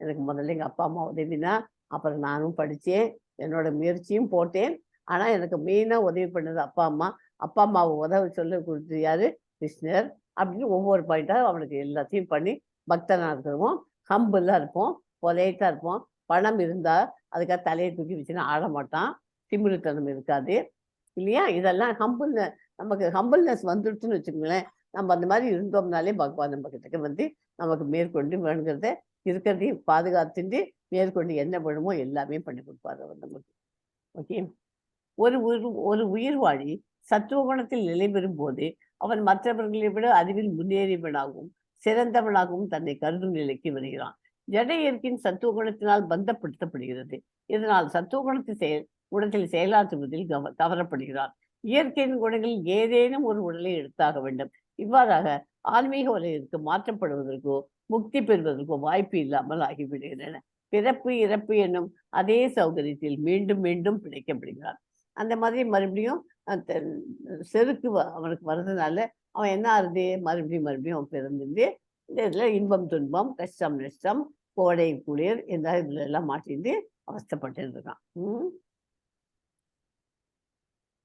Speaker 1: எனக்கு முதல்ல எங்கள் அப்பா அம்மா உதவினா, அப்புறம் நானும் படித்தேன், என்னோட முயற்சியும் போட்டேன். ஆனால் எனக்கு மெயினாக உதவி பண்ணது அப்பா அம்மா. அப்பா அம்மாவை உதவி சொல்ல கொடுத்தது யாரு? கிருஷ்ணர். அப்படின்னு ஒவ்வொரு பாயிண்டாக அவனுக்கு எல்லாத்தையும் பண்ணி பக்தனாக இருக்கிறோம், ஹம்பிளாக இருப்போம், பொலைட்டாக இருப்போம். பணம் இருந்தால் அதுக்காக தலையை தூக்கி வச்சுன்னா ஆட மாட்டான், திமிருத்தனம் இருக்காது இல்லையா? இதெல்லாம் நமக்கு ஹம்பிள்னஸ் வந்துடுச்சுன்னு வச்சுக்கோங்களேன். நம்ம அந்த மாதிரி இருந்தோம்னாலே பகவான் நம்ம கிட்ட வந்து நமக்கு மேற்கொண்டு வேணுங்கிறத இருக்கிறதையும் பாதுகாத்துட்டு மேற்கொண்டு என்ன வேணுமோ எல்லாமே பண்ணி கொடுப்பாரு அவர் நமக்கு. ஓகே. ஒரு உயிர் வாழி சத்துவகுணத்தில் நிலை பெறும் போது அவன் மற்றவர்களை விட அறிவில் முன்னேறியவனாகவும் சிறந்தவனாகவும் தன்னை கருதும் நிலைக்கு வருகிறான். ஜட இயற்கையின் சத்துவகுணத்தினால் பந்தப்படுத்தப்படுகிறது. இதனால் குணத்தில் செயலாற்றுவதில் தவறப்படுகிறான். இயற்கையின் குணங்களில் ஏதேனும் ஒரு உடலை எடுத்தாக வேண்டும். இவ்வாறாக ஆன்மீக உலகிற்கு மாற்றப்படுவதற்கோ முக்தி பெறுவதற்கோ வாய்ப்பு இல்லாமல் ஆகிவிடுகின்றன. பிறப்பு இறப்பு என்னும் அதே சௌகரியத்தில் மீண்டும் மீண்டும் பிழைக்கப்படுகிறான். அந்த மாதிரி மறுபடியும் செருக்கு அவனுக்கு வர்றதுனால அவன் என்ன ஆகுது? மறுபடியும் அவன் பிறந்திருந்து இந்த இதுல இன்பம் துன்பம், கஷ்டம் நஷ்டம், கோடை குளிர், இந்த இதுல எல்லாம் மாட்டிட்டு அவஸ்தப்பட்டு இருக்கான்.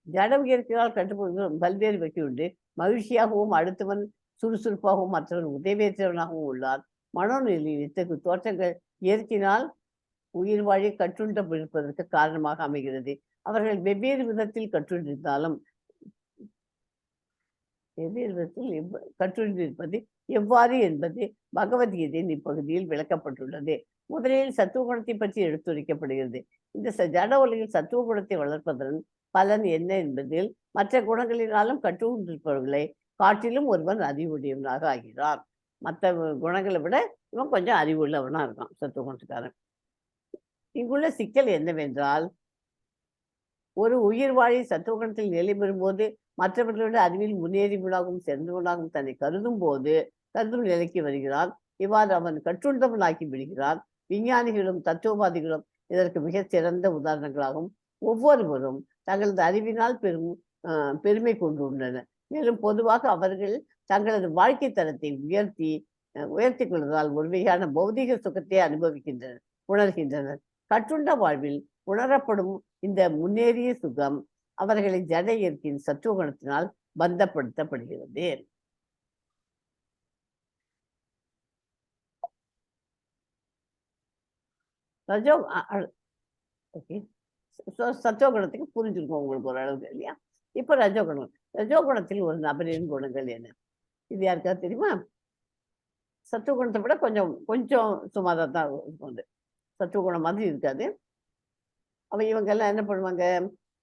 Speaker 1: ஜடம் இயற்கையால் கட்டுப்படுவதும் பல்வேறு வகை உண்டு. மகிழ்ச்சியாகவும் அடுத்தவன் சுறுசுறுப்பாகவும் மற்றவன் உதவியற்றவனாகவும் உள்ளார். மனோநிலையில் இத்தகைய தோற்றங்கள் இயற்கையினால் உயிர் வாழி கற்றுண்டிருப்பதற்கு காரணமாக அமைகிறது. அவர்கள் வெவ்வேறு விதத்தில் கற்றுண்டிருந்தாலும் கற்றுண்டிருப்பது எவ்வாறு என்பது பகவத்கீதையின் இப்பகுதியில் விளக்கப்பட்டுள்ளது. முதலில் சத்துவ குணத்தை பற்றி எடுத்துரைக்கப்படுகிறது. இந்த ஜட உலகில் சத்துவ குணத்தை வளர்ப்பதன் பலன் என்ன என்பதில் மற்ற குணங்களினாலும் கற்றுக்கொண்டிருப்பவர்களை காட்டிலும் ஒருவன் அறிவுடையவனாக ஆகிறான். மற்ற குணங்களை விட இவன் கொஞ்சம் அறிவுள்ளவனா இருக்கான் சத்துவ குணத்துக்காரன். இங்குள்ள சிக்கல் என்னவென்றால், ஒரு உயிர் வாழி சத்துவகுணத்தில் நிலை பெறும்போது மற்றவர்களோட அறிவில் முன்னேறியவனாகவும் சிறந்தவனாகவும் தன்னை கருதும் நிலைக்கு வருகிறான். இவ்வாறு அவன் கற்றுண்டவனாக்கி விடுகிறான். விஞ்ஞானிகளும் தத்துவவாதிகளும் இதற்கு மிக சிறந்த உதாரணங்களாகும். ஒவ்வொருவரும் தங்களது அறிவினால் பெருமை கொண்டுள்ளனர். மேலும் பொதுவாக அவர்கள் தங்களது வாழ்க்கை தரத்தை உயர்த்தி கொள்வதால் ஒரு வகையான பௌதிக சுகத்தை உணர்கின்றனர். கற்றுண்ட வாழ்வில் உணரப்படும் இந்த முன்னேறிய சுகம் அவர்களை ஜட இயற்கையின் சத்துவகுணத்தினால் பந்தப்படுத்தப்படுகிறது. சத்துவகுணத்துக்கு புரிஞ்சிருக்கும் உங்களுக்கு ஓரளவுக்கு இல்லையா? இப்ப ரஜோகுணத்தில் ஒரு நபரின் குணங்கள் என்ன? இது யாருக்காவது தெரியுமா? சத்துவகுணத்தை விட கொஞ்சம் சுமாராக தான் இருக்கும். சத்துவகுணம் மாதிரி இருக்காது. இவங்கெல்லாம் என்ன பண்ணுவாங்க?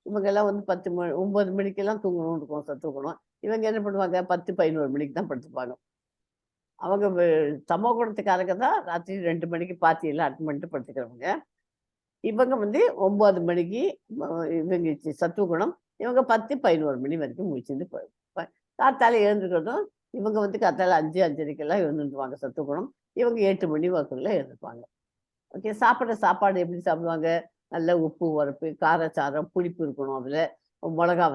Speaker 1: இவங்கெல்லாம் 9 மணிக்கெல்லாம் தூங்கணும்னு இருக்கும் சத்துவகுணம். இவங்க என்ன பண்ணுவாங்க? 10-11 மணிக்கு தான் படுத்துப்பாங்க. அவங்க சமோ குணத்துக்காரங்க தான் ராத்திரி 2 மணிக்கு பாத்தியெல்லாம் அட்டன் பண்ணிட்டு படுத்துக்கிறவங்க. இவங்க 9 மணிக்கு இவங்க சத்துவகுணம். இவங்க 10-11 மணி வரைக்கும் முடிச்சுட்டு காத்தால எழுந்துக்கிறதும் இவங்க காத்தால 5-5:30 எழுந்துருவாங்க சத்துவகுணம். இவங்க 8 மணி வாக்குள்ள எழுந்துப்பாங்க. ஓகே. சாப்பாடு எப்படி சாப்பிடுவாங்க? நல்ல உப்பு, உரப்பு, காரச்சாரம், புளிப்பு இருக்கணும். அதுல மிளகா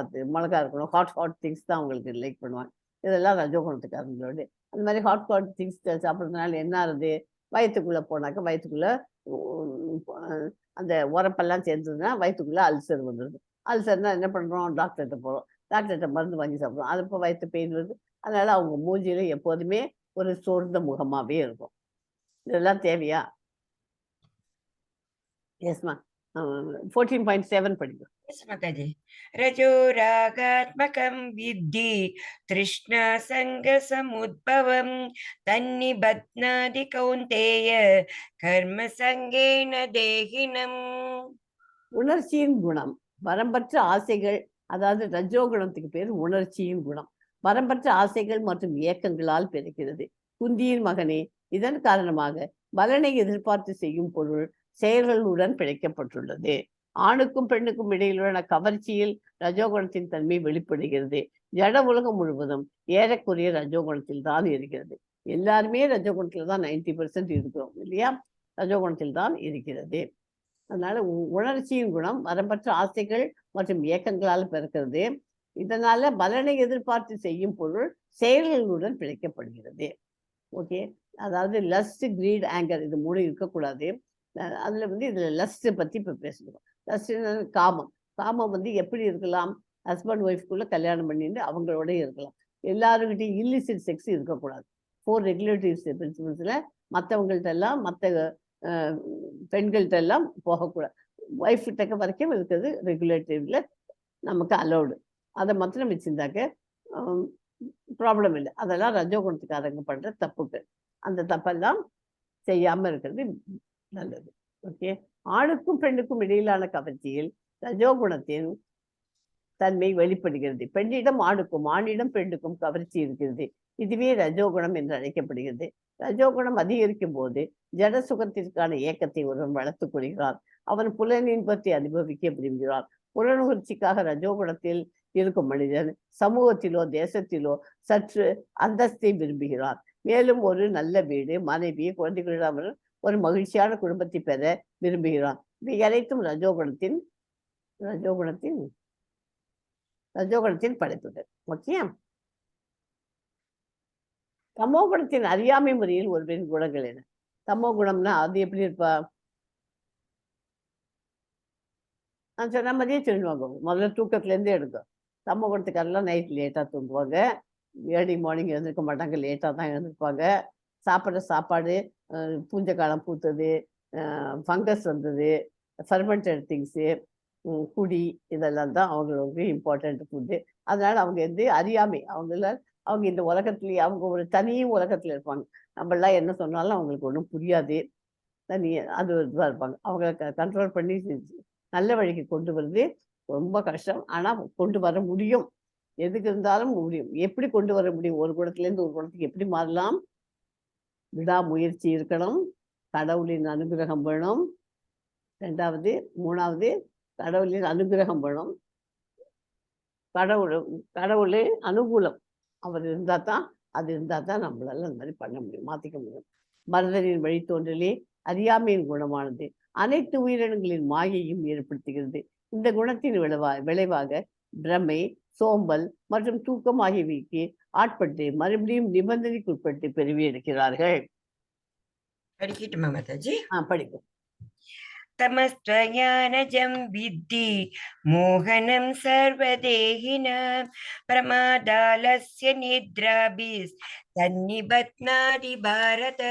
Speaker 1: இருக்கணும். ஹாட் திங்ஸ் தான் அவங்களுக்கு லைக் பண்ணுவாங்க. இதெல்லாம் ரஜோகுணத்துக்காரங்களோடு. அந்த மாதிரி ஹாட் திங்ஸ் சாப்பிட்றதுனால என்ன ஆகுது? வயிற்றுக்குள்ள போனாக்க வயிற்றுக்குள்ள அந்த உரப்பெல்லாம் சேர்ந்ததுன்னா வயிற்றுக்குள்ள அல்சர் வந்துடுது. அல்சர்னா என்ன பண்றோம்? டாக்டர்கிட்ட போறோம். டாக்டர்கிட்ட மருந்து வாங்கி சாப்பிடுறோம். அது இப்போ வயிற்று பெயின் வருது. அதனால அவங்க மூஞ்சியில எப்போதுமே ஒரு சோர்ந்த முகமாவே இருக்கும். இதெல்லாம் தேவையா? எஸ்மா. 14.7 படிக்கும்.
Speaker 2: Yes, Mataji. Rajo ragatmakam viddhi trishna sanga samudbhavam tannibhatnadi kaunteya karma sangena dehinam.
Speaker 1: உணர்ச்சியின் குணம் வரம்பற்ற ஆசைகள், அதாவது ரஜோகுணத்துக்கு பேர் உணர்ச்சியின் குணம். வரம்பற்ற ஆசைகள் மற்றும் இயக்கங்களால் பிறக்கிறது. குந்தியின் மகனே, இதன் காரணமாக பலனை எதிர்பார்த்து செய்யும் பொருள் செயல்களுடன் பிழைக்கப்பட்டுள்ளது. ஆணுக்கும் பெண்ணுக்கும் இடையிலான கவர்ச்சியில் ரஜோகுணத்தின் தன்மை வெளிப்படுகிறது. ஜட உலகம் முழுவதும் ஏறக்குறைய ரஜோகுணத்தில் தான் இருக்கிறது. எல்லாருமே ரஜோகுணத்தில் தான் 90% இருக்கிறோம் இல்லையா? ரஜோகுணத்தில் தான் இருக்கிறது. அதனால உணர்ச்சியின் குணம் வரம்பற்ற ஆசைகள் மற்றும் இயக்கங்களால் பிறக்கிறது. இதனால பலனை எதிர்பார்த்து செய்யும் பொருள் செயல்களுடன் பிழைக்கப்படுகிறது. ஓகே, அதாவது லஸ்ட், கிரீட், ஆங்கர் இது 3 இருக்கக்கூடாது. அதுல இதுல லஸ்ட் பத்தி இப்ப பேசுகிறோம். லஸ்ட் காமம். காமம் எப்படி இருக்கலாம்? ஹஸ்பண்ட் ஒய்ஃப்குள்ள கல்யாணம் பண்ணிட்டு அவங்களோட இருக்கலாம். எல்லாருக்கிட்டையும் இல்லிசிட் செக்ஸ் இருக்கக்கூடாது. 4 ரெகுலேட்டரி பிரின்சிபல்ஸ்ல மற்றவங்கள்ட்ட எல்லாம் மற்ற பெண்கள்கிட்ட எல்லாம் போகக்கூடாது. ஒய்ஃப் கிட்ட வரைக்கும் இருக்கிறது ரெகுலேட்டிவ்ல நமக்கு அலௌடு. அதை மாத்திரம் வச்சிருந்தாக்க ப்ராப்ளம் இல்லை. அதெல்லாம் ரஜோகுணத்துக்காரங்க பண்ற தப்புக்கு. அந்த தப்பெல்லாம் செய்யாம இருக்கிறது நல்லது. ஓகே, ஆணுக்கும் பெண்ணுக்கும் இடையிலான கவர்ச்சியில் ரஜோகுணத்தின் தன்மை வெளிப்படுகிறது. பெண்ணிடம் ஆணுக்கும் ஆணிடம் பெண்ணுக்கும் கவர்ச்சி இருக்கிறது. இதுவே ரஜோகுணம் என்று அழைக்கப்படுகிறது. ரஜோகுணம் அதிகரிக்கும் போது ஜட சுகத்திற்கான இயக்கத்தை ஒருவன் வளர்த்துக் கொள்கிறார். அவன் புலனின்பத்தை அனுபவிக்க விரும்புகிறார். புலனுணர்ச்சிக்காக ரஜோகுணத்தில் இருக்கும் மனிதன் சமூகத்திலோ தேசத்திலோ சற்று அந்தஸ்தை விரும்புகிறார். மேலும் ஒரு நல்ல வீடு, மனைவி, குழந்தைகளிடம் ஒரு மகிழ்ச்சியான குடும்பத்தை பெற விரும்புகிறான். இவை அனைத்தும் ரஜோகுணத்தின் படைப்புகள். ஓகே, தமோ குணத்தின் அறியாமை முறையில் ஒருவரின் குணங்கள் என்ன? தமோ குணம்னா அது எப்படி இருப்பா? நான் சொன்ன மாதிரியே சொல்லுவாங்க. முதல்ல தூக்கத்துல இருந்தே எடுக்கும். தமோ குணத்துக்காரெல்லாம் நைட் லேட்டா தூங்குவாங்க. ஏர்லி மார்னிங் எழுந்திருக்க மாட்டாங்க, லேட்டா தான் எழுந்திருப்பாங்க. சாப்பிட்ற சாப்பாடு பூஞ்ச காலம் பூத்தது, ஃபங்கஸ் வந்தது, ஃபர்மெண்டட் திங்ஸு, குடி, இதெல்லாம் தான் அவங்களுக்கு இம்பார்ட்டன்ட் ஃபுட்டு. அதனால அவங்க அறியாமை, அவங்க இந்த உலகத்துலேயே அவங்க ஒரு தனி உலகத்துல இருப்பாங்க. நம்மளாம் என்ன சொன்னாலும் அவங்களுக்கு ஒன்றும் புரியாது. அது இதுவாக இருப்பாங்க. அவங்கள கண்ட்ரோல் பண்ணி நல்ல வழிக்கு கொண்டு வருது ரொம்ப கஷ்டம். ஆனால் கொண்டு வர முடியும். எதுக்கு இருந்தாலும் முடியும். எப்படி கொண்டு வர முடியும்? ஒரு குணத்துலேருந்து ஒரு குணத்துக்கு எப்படி மாறலாம்? விடாமுயற்சி இருக்கணும், கடவுளின் அனுகிரகம் வேணும், 2வது 3வது கடவுளின் அனுகிரகம் வேணும், கடவுளின் அனுகூலம் அவர் இருந்தால் தான், அது இருந்தால் தான் நம்மளால அந்த மாதிரி பண்ண முடியும், மாற்றிக்க முடியும். மருதனின் வழித்தோன்றலே அறியாமையின் குணமானது அனைத்து உயிரினங்களின் மாயையும் ஏற்படுத்துகிறது. இந்த குணத்தின் விளைவாக பிரமை, சோம்பல் மற்றும் தூக்கம் ஆகியவைக்கு ஆட்பட்டு மறுபடியும் நிபந்தனைக்குட்பட்டு பிறவி எடுக்கிறார்கள்.
Speaker 2: படிக்கட்டுமா மாதாஜி?
Speaker 1: படிக்கும்.
Speaker 2: தமஸ்த்வஞானஜம் வித்தி மோகனம் சர்வதேஹினாம் பிரமாதாலஸ்ய நித்ராபிஸ் தன்னிபத்னாதி பாரத.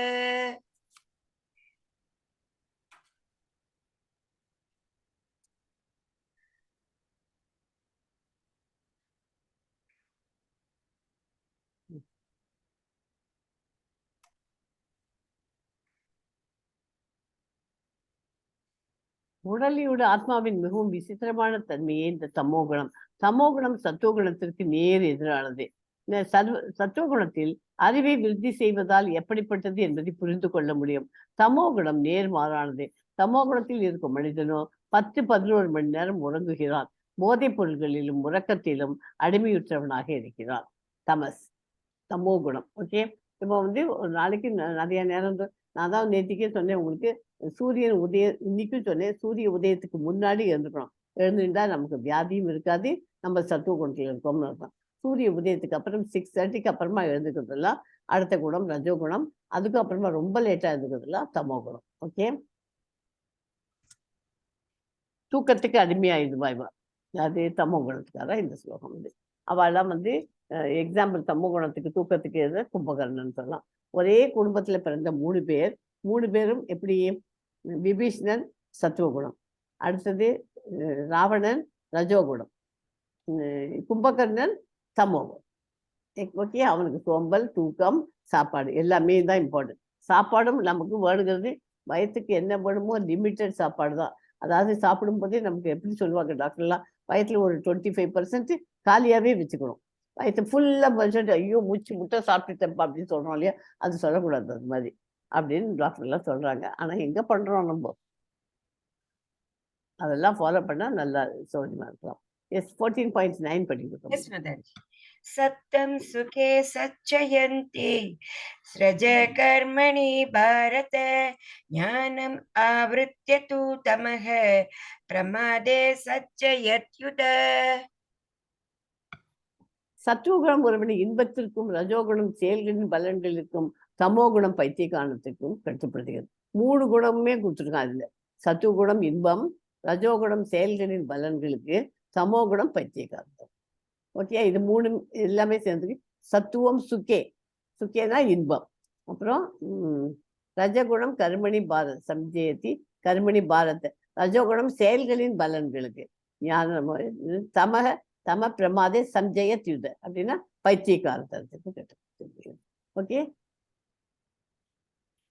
Speaker 1: உடலியோட ஆத்மாவின் மிகவும் விசித்திரமான தன்மையே இந்த தமோகுணம். தமோகுணம் சத்துவகுணத்திற்கு நேர் எதிரானது. சத்துவகுணத்தில் அறிவை விருத்தி செய்வதால் எப்படிப்பட்டது என்பதை புரிந்து கொள்ள முடியும். தமோகுணம் நேர்மாறானது. தமோகுணத்தில் இருக்கும் மனிதனோ 10-11 மணி நேரம் உறங்குகிறான். போதைப் பொருள்களிலும் உறக்கத்திலும் அடிமையுற்றவனாக இருக்கிறான். தமோகுணம். ஓகே, இப்போ ஒரு நாளைக்கு நிறைய நேரம், நான் தான் நேற்றுக்கே சொன்னேன் உங்களுக்கு, சூரியன் இன்னைக்கும் சொன்னேன், சூரிய உதயத்துக்கு முன்னாடி எழுந்துக்கணும். எழுந்துட்டா நமக்கு வியாதியும் இருக்காது, நம்ம சத்துவ குணத்தில் இருக்கோம்னு அர்த்தம். சூரிய உதயத்துக்கு அப்புறம் 6:30க்கு அப்புறமா எழுந்துக்கிறதுலாம் அடுத்த குணம் ரஜோகுணம். அதுக்கப்புறமா ரொம்ப லேட்டா எழுந்துக்கிறதுலாம் தமோ குணம். ஓகே, தூக்கத்துக்கு அடிமையாயிடுவா இவா. அது தமோ குணத்துக்காக இந்த ஸ்லோகம் அவெல்லாம் எக்ஸாம்பிள் தமோ குணத்துக்கு தூக்கத்துக்கு எழுத கும்பகர்ணன் சொல்லலாம். ஒரே குடும்பத்துல பிறந்த 3 பேர், 3 பேரும் எப்படி? விபீஷணன் சத்துவகுணம், அடுத்தது ராவணன் ரஜோகுணம், கும்பகர்ணன் தமோகுணம். ஓகே, அவனுக்கு சோம்பல், தூக்கம், சாப்பாடு எல்லாமே தான் இம்பார்ட்டன்ட். சாப்பாடும் நமக்கு வேணுங்கிறது வயத்துக்கு என்ன வேணுமோ லிமிட்டட் சாப்பாடு தான். அதாவது சாப்பிடும் போதே நமக்கு எப்படி சொல்லுவாங்க டாக்டர்லாம், வயத்துல ஒரு 25% காலியாவே வச்சுக்கணும். வயிற்று ஃபுல்லாக பசிட்டு ஐயோ முட்டை சாப்பிட்டுட்டப்பா அப்படின்னு சொல்கிறோம் இல்லையா, அது சொல்லக்கூடாது அது மாதிரி அப்படின்னு டாக்டர்லாம் சொல்கிறாங்க. ஆனால் எங்கே பண்ணுறோம் நம்ம? அதெல்லாம் ஃபாலோ பண்ணால் நல்லா சௌரியமாக இருக்கலாம். எஸ் 14.9 படிக்கிறோம்.
Speaker 2: Yes, Mataji. Satyam sukhe sacchayanti sraja karmani bharata jnanam avritya tu tamaha pramade sacchayatyuta.
Speaker 1: சத்துவகுணம் ஒருவனை இன்பத்திற்கும், ரஜோகுணம் செயல்களின் பலன்களுக்கும், தமோகுணம் பைத்தியகாரணத்திற்கும் கட்டுப்படுத்துகிறது. 3 குணமுமே கொடுத்துருக்கான் அதுல. சத்துவகுணம் இன்பம், ரஜோகுணம் செயல்களின் பலன்களுக்கு, தமோகுணம் பைத்தியகாரணம். ஓகே, இது 3 எல்லாமே சேர்ந்து சத்துவம் சுக்கே. சுக்கேனா இன்பம். அப்புறம் ரஜகுணம் கர்மணி பாரத் சம்ஜயத்தி கர்மணி பாரத். ரஜோகுணம் செயல்களின் பலன்களுக்கு, ஞானம் தம பிரமாதே சம்ஜய தியுத அப்படின்னா பைத்தியகாரத்துக்கு கட்டு. ஓகே,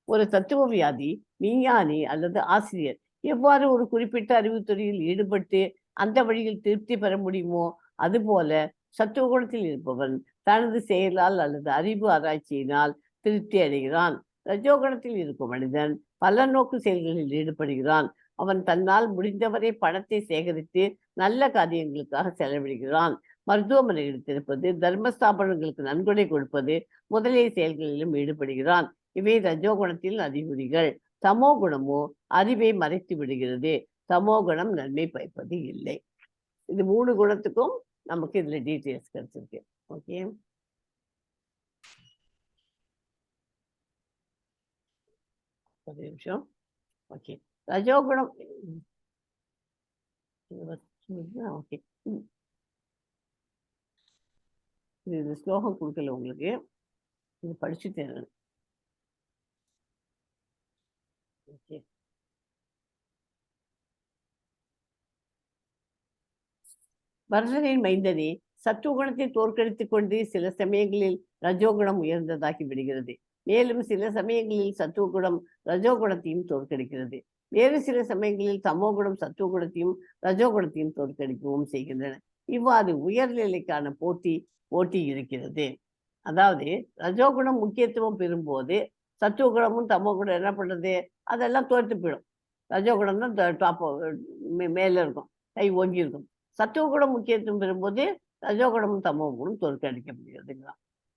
Speaker 1: ஒரு தத்துவ வியாதி விஞ்ஞானி அல்லது ஆசிரியர் எவ்வாறு ஒரு குறிப்பிட்ட அறிவுத்துறையில் ஈடுபட்டு அந்த வழியில் திருப்தி பெற முடியுமோ, அதுபோல சத்துவகுணத்தில் இருப்பவன் தனது செயலால் அல்லது அறிவு ஆராய்ச்சியினால் திருப்தி அடைகிறான். ரஜோகுணத்தில் இருக்கும் மனிதன் பல நோக்கு செயல்களில் ஈடுபடுகிறான். அவன் தன்னால் முடிந்தவரை பணத்தை சேகரித்து நல்ல காரியங்களுக்காக செலவிடுகிறான். மருத்துவமனையில் இருப்பது, தர்மஸ்தாபனங்களுக்கு நன்கொடை கொடுப்பது முதலிய செயல்களிலும் ஈடுபடுகிறான். இவை ரஜோகுணத்தில் அறிகுறிகள். தமோ குணமோ அறிவை மறைத்து விடுகிறது. தமோ குணம் நன்மை பயப்பது இல்லை. இது 3 குணத்துக்கும் நமக்கு இதுல டீட்டெயில்ஸ் கிடைச்சிருக்கு. ஓகே, ஒரு நிமிஷம். ஓகே, ரஜோகுணம் ஓகே, இது ஸ்லோகம் கொடுக்கல உங்களுக்கு, இது படிச்சுட்டு. ஓகே, வருஷனின் மைந்தனே, சத்துவகுணத்தை தோற்கடித்துக் கொண்டு சில சமயங்களில் ரஜோகுணம் உயர்ந்ததாகி விடுகிறது. மேலும் சில சமயங்களில் சத்துவகுணம் ரஜோகுணத்தையும் தோற்கடிக்கிறது. வேறு சில சமயங்களில் தமோகுணம் சத்துவகுணத்தையும் ரஜோகுணத்தையும் தோற்கடிக்கவும் செய்கின்றன. இவ்வாறு உயர்நிலைக்கான போட்டி இருக்கிறது. அதாவது ரஜோகுணம் முக்கியத்துவம் பெறும்போது சத்துவகுணமும் தமோகுணம் என்ன பண்றது, அதெல்லாம் தோற்று போயிடும். ரஜோகுணம் தான் டாப் மேல இருக்கும், கை ஓங்கி இருக்கும். சத்துவகுணம் முக்கியத்துவம் பெறும்போது ரஜோகுணமும் தமோகுணம் தோற்கடிக்கப்படுகிறதுங்களா.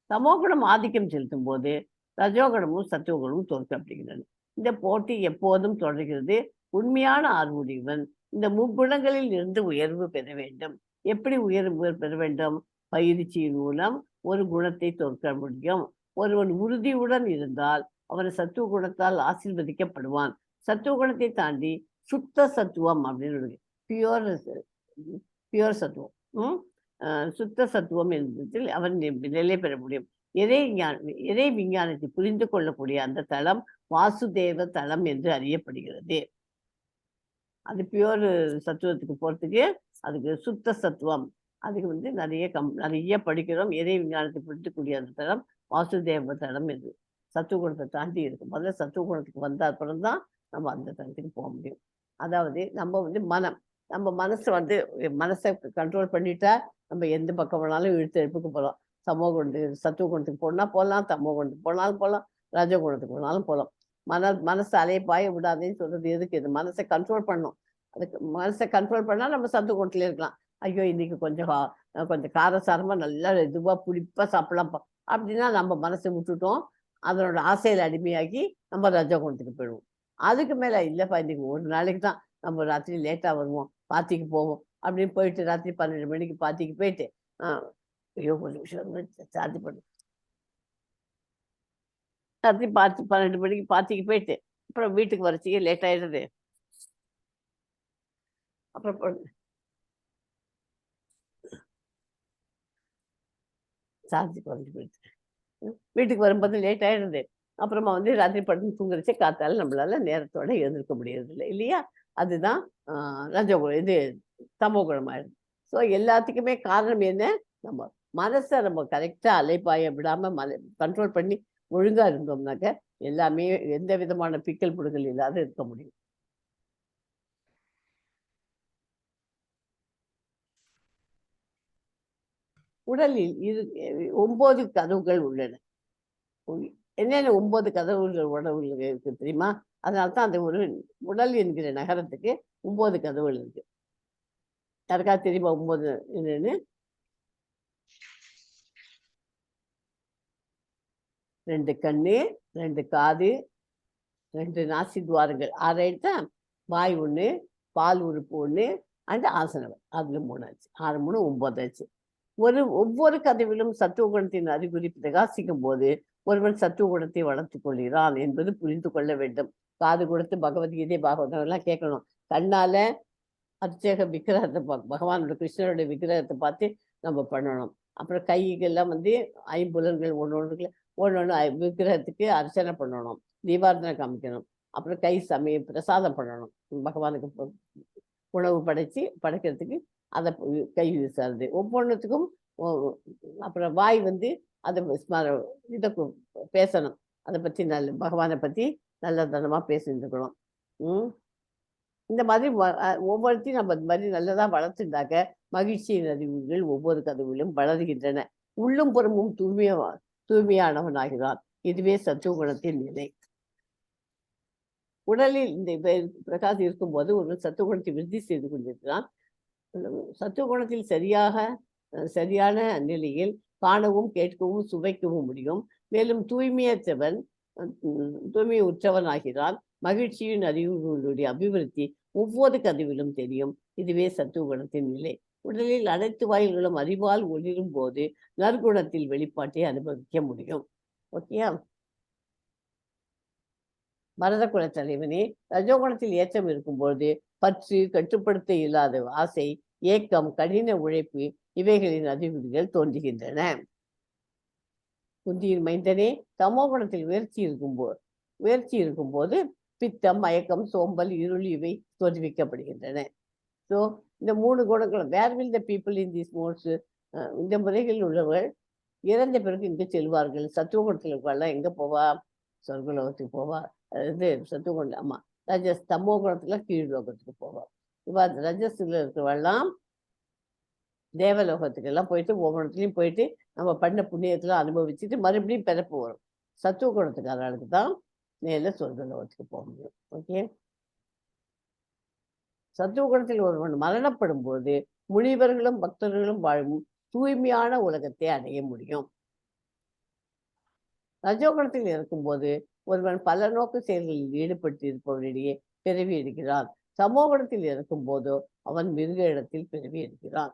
Speaker 1: தமோகுணம் ஆதிக்கம் செலுத்தும் போது ரஜோகுணமும் சத்துவகுணமும் தோற்கடிக்கின்றன. இந்த போட்டி எப்போதும் தொடர்கிறது. உண்மையான ஆர்வமுடையவன் இந்த முக்குணங்களில் இருந்து உயர்வு பெற வேண்டும். எப்படி உயர்வு பெற வேண்டும்? பயிற்சியின் மூலம் ஒரு குணத்தை தோற்க முடியும். ஒருவன் உறுதியுடன் இருந்தால் அவன் சத்துவ குணத்தால் ஆசீர்வதிக்கப்படுவான். சத்துவ குணத்தை தாண்டி சுத்த சத்துவம் அப்படின்னு பியூர் சத்துவம், சுத்த சத்துவம் என்பதில் அவன் நிலை பெற முடியும். இறை விஞ்ஞானத்தை புரிந்து கொள்ளக்கூடிய அந்த தளம் வாசுதேவ தளம் என்று அறியப்படுகிறது. அது பியூர் சத்துவத்துக்கு போறதுக்கு அதுக்கு சுத்த சத்துவம், அதுக்கு நிறைய படிக்கிறோம். இறை விஞ்ஞானத்தை புரிந்துக்கூடிய அந்த தளம் வாசுதேவ தளம் என்று சத்துவகுணத்தை தாண்டி இருக்கும். முதல்ல சத்துவகுணத்துக்கு வந்த அப்புறம் தான் நம்ம அந்த தளத்துக்கு போக முடியும். அதாவது நம்ம மனசை கண்ட்ரோல் பண்ணிட்டா நம்ம எந்த பக்கம் வேணாலும் எழுப்புக்கு போகலாம். சத்துவகுணத்துக்கு போகலாம், தமோ குணத்துக்கு போகலாம், ரஜகுணத்துக்கு போனாலும் போகலாம். மனசு அலைப்பாய விடாதேன்னு சொல்றது எதுக்கு? இது மனசை கண்ட்ரோல் பண்ணணும். அதுக்கு மனசை கண்ட்ரோல் பண்ணா நம்ம சத்துவகுணத்துல இருக்கலாம். ஐயோ இன்னைக்கு கொஞ்சம் காரசாரமா நல்லா இதுவா புளிப்பா சாப்பிடலாம் அப்படின்னா நம்ம மனசை விட்டுட்டோம், அதனோட ஆசையில அடிமையாகி நம்ம ரஜகுணத்துக்கு போயிடுவோம். அதுக்கு மேல இல்லப்பா இன்னைக்கு ஒரு நாளைக்கு தான் நம்ம ராத்திரி லேட்டா வருவோம், பாத்திக்கு போவோம் அப்படின்னு போயிட்டு ராத்திரி 12 மணிக்கு பாத்திக்கு போயிட்டு ஐயோ ஒரு நிமிஷம் சார்ஜ் பண்ணு, ராத்திரி 12 மணிக்கு பாத்திக்கு போயிட்டு அப்புறம் வீட்டுக்கு வரச்சிக்க லேட் ஆயிடுது. அப்புறம் சார்ஜ் குறைஞ்சி போயிடுச்சு, வீட்டுக்கு வரும்போது லேட் ஆயிடுது. அப்புறமா ராத்திரி படுத்து தூங்குறச்சே காத்தால நம்மளால நேரத்தோட எழுந்திருக்க முடியறது இல்லை இல்லையா? அதுதான் இது தமோகுணம் ஆயிடுது. ஸோ எல்லாத்துக்குமே காரணம் என்ன? நம்ம மனசை நம்ம கரெக்டா அலைப்பாய விடாம கண்ட்ரோல் பண்ணி ஒழுங்கா இருந்தோம்னாக்க எல்லாமே எந்த விதமான பிக்கல் புடுங்கல் இல்லாத இருக்க முடியும். உடலில் 9 கதவுகள் உள்ளன. என்னென்ன 9 கதவுகள் உடவுகள் இருக்கு தெரியுமா? அதனால தான் அந்த ஒரு உடல் என்கிற நகரத்துக்கு 9 கதவுகள் இருக்கு. யாருக்காவது தெரியுமா 9 என்னன்னு? 2 கண்ணு, 2 காது, 2 நாசி துவாரங்கள் 6 ஆயிடுச்சா? வாய் 1, பால் உறுப்பு 1, அண்ட் ஆசனம் அதுல 3 ஆச்சு. 6 3 9 ஆச்சு. ஒவ்வொரு கதவிலும் சத்துவ குணத்தின் அறிகுறி பிரகாசிக்கும் போது ஒருவன் சத்துவ குணத்தை வளர்த்துக் கொள்கிறான் என்பது புரிந்து கொள்ள வேண்டும். காது கொடுத்து பகவத்கீதை பாகவதம் எல்லாம் கேட்கணும். கண்ணால அபிஷேக விக்கிரகத்தை பகவானோட கிருஷ்ணரோட விக்கிரகத்தை பார்த்து நம்ம பண்ணணும். அப்புறம் கைகள்லாம் ஐம்புலன்கள் ஒன்று விக்கிரகத்துக்கு அர்ச்சனை பண்ணணும், தீபார்த்தனை காமிக்கணும். அப்புறம் கை பிரசாதம் பண்ணணும், பகவானுக்கு உணவு படைக்கிறதுக்கு அதை கை வீசுறது ஒவ்வொன்றுத்துக்கும். அப்புறம் வாய் அதை இதை பேசணும், அதை பற்றி பகவானை பற்றி நல்லதனமாக பேசிட்டு இருக்கணும். இந்த மாதிரி ஒவ்வொருத்தையும் நம்ம இந்த மாதிரி நல்லதா வளர்த்துட்டாக்க மகிழ்ச்சியின் அறிவுகள் ஒவ்வொரு கதவிலும் வளர்கின்றன. உள்ளும் புறமும் தூய்மையானவனாகிறான். இதுவே சத்துவ குணத்தின் நிலை. உடலில் இந்த பிரகாசம் இருக்கும்போது ஒரு சத்துவ குணத்தை விருத்தி செய்து கொண்டிருக்கிறான். சத்துவ குணத்தில் சரியான நிலையில் காணவும் கேட்கவும் சுவைக்கவும் முடியும். மேலும் தூய்மை உற்றவன் ஆகிறான். மகிழ்ச்சியின் அறிவுகளுடைய அபிவிருத்தி ஒவ்வொரு கதவிலும் தெரியும். இதுவே சத்துவ குணத்தின் நிலை. உடலில் அனைத்து வாயில்களும் அறிவால் ஒளிரும் போது நற்குணத்தில் வெளிப்பாட்டை அனுபவிக்க முடியும். ஓகேயா? பரத குல தலைவனே, ரஜோகுணத்தில் ஏற்றம் இருக்கும்போது பற்று, கட்டுப்படுத்த இல்லாத ஆசை, ஏக்கம், கடின உழைப்பு இவைகளின் அறிகுறிகள் தோன்றுகின்றன. புத்தியின் மைந்தனே, தமோ குணத்தில் உயர்ச்சி இருக்கும்போது பித்தம், மயக்கம், சோம்பல், இருள் இவை தோற்றுவிக்கப்படுகின்றன. ஸோ இந்த 3 குணங்களும் where will the people in this modes, இந்த முறைகளில் உள்ளவர்கள் இறந்த பிறகு இங்கு செல்வார்கள். சத்துவ குணத்தில் இருக்கவெல்லாம் எங்க போவா? சொர்க்கலோகத்துக்கு போவா. சத்துவ குணம் ஆமா. தமோ குணத்துல கீழ் லோகத்துக்கு போவா. இவா ரஜஸ்ல இருக்கிறவெல்லாம் தேவலோகத்துக்கு எல்லாம் போயிட்டு ஒவ்வொன்றத்துலையும் போயிட்டு நம்ம பண்ண புண்ணியத்தெல்லாம் அனுபவிச்சுட்டு மறுபடியும் பிறப்பு வரும். சத்துவ குணத்துக்காரர்களுக்கு தான் மேல சொர்க்கலோகத்துக்கு போக முடியும். ஓகே. சத்துவ குணத்தில் ஒருவன் மரணப்படும் போது முனிவர்களும் பக்தர்களும் வாழும் தூய்மையான உலகத்தை அடைய முடியும். ரஜோகுணத்தில் இருக்கும்போது ஒருவன் பல நோக்கு செயல்களில் ஈடுபட்டு இருப்பவனிடையே பிறவி எடுக்கிறான். சமோகுணத்தில் இருக்கும் போதோ அவன் மிருக இடத்தில் பிறவி எடுக்கிறான்.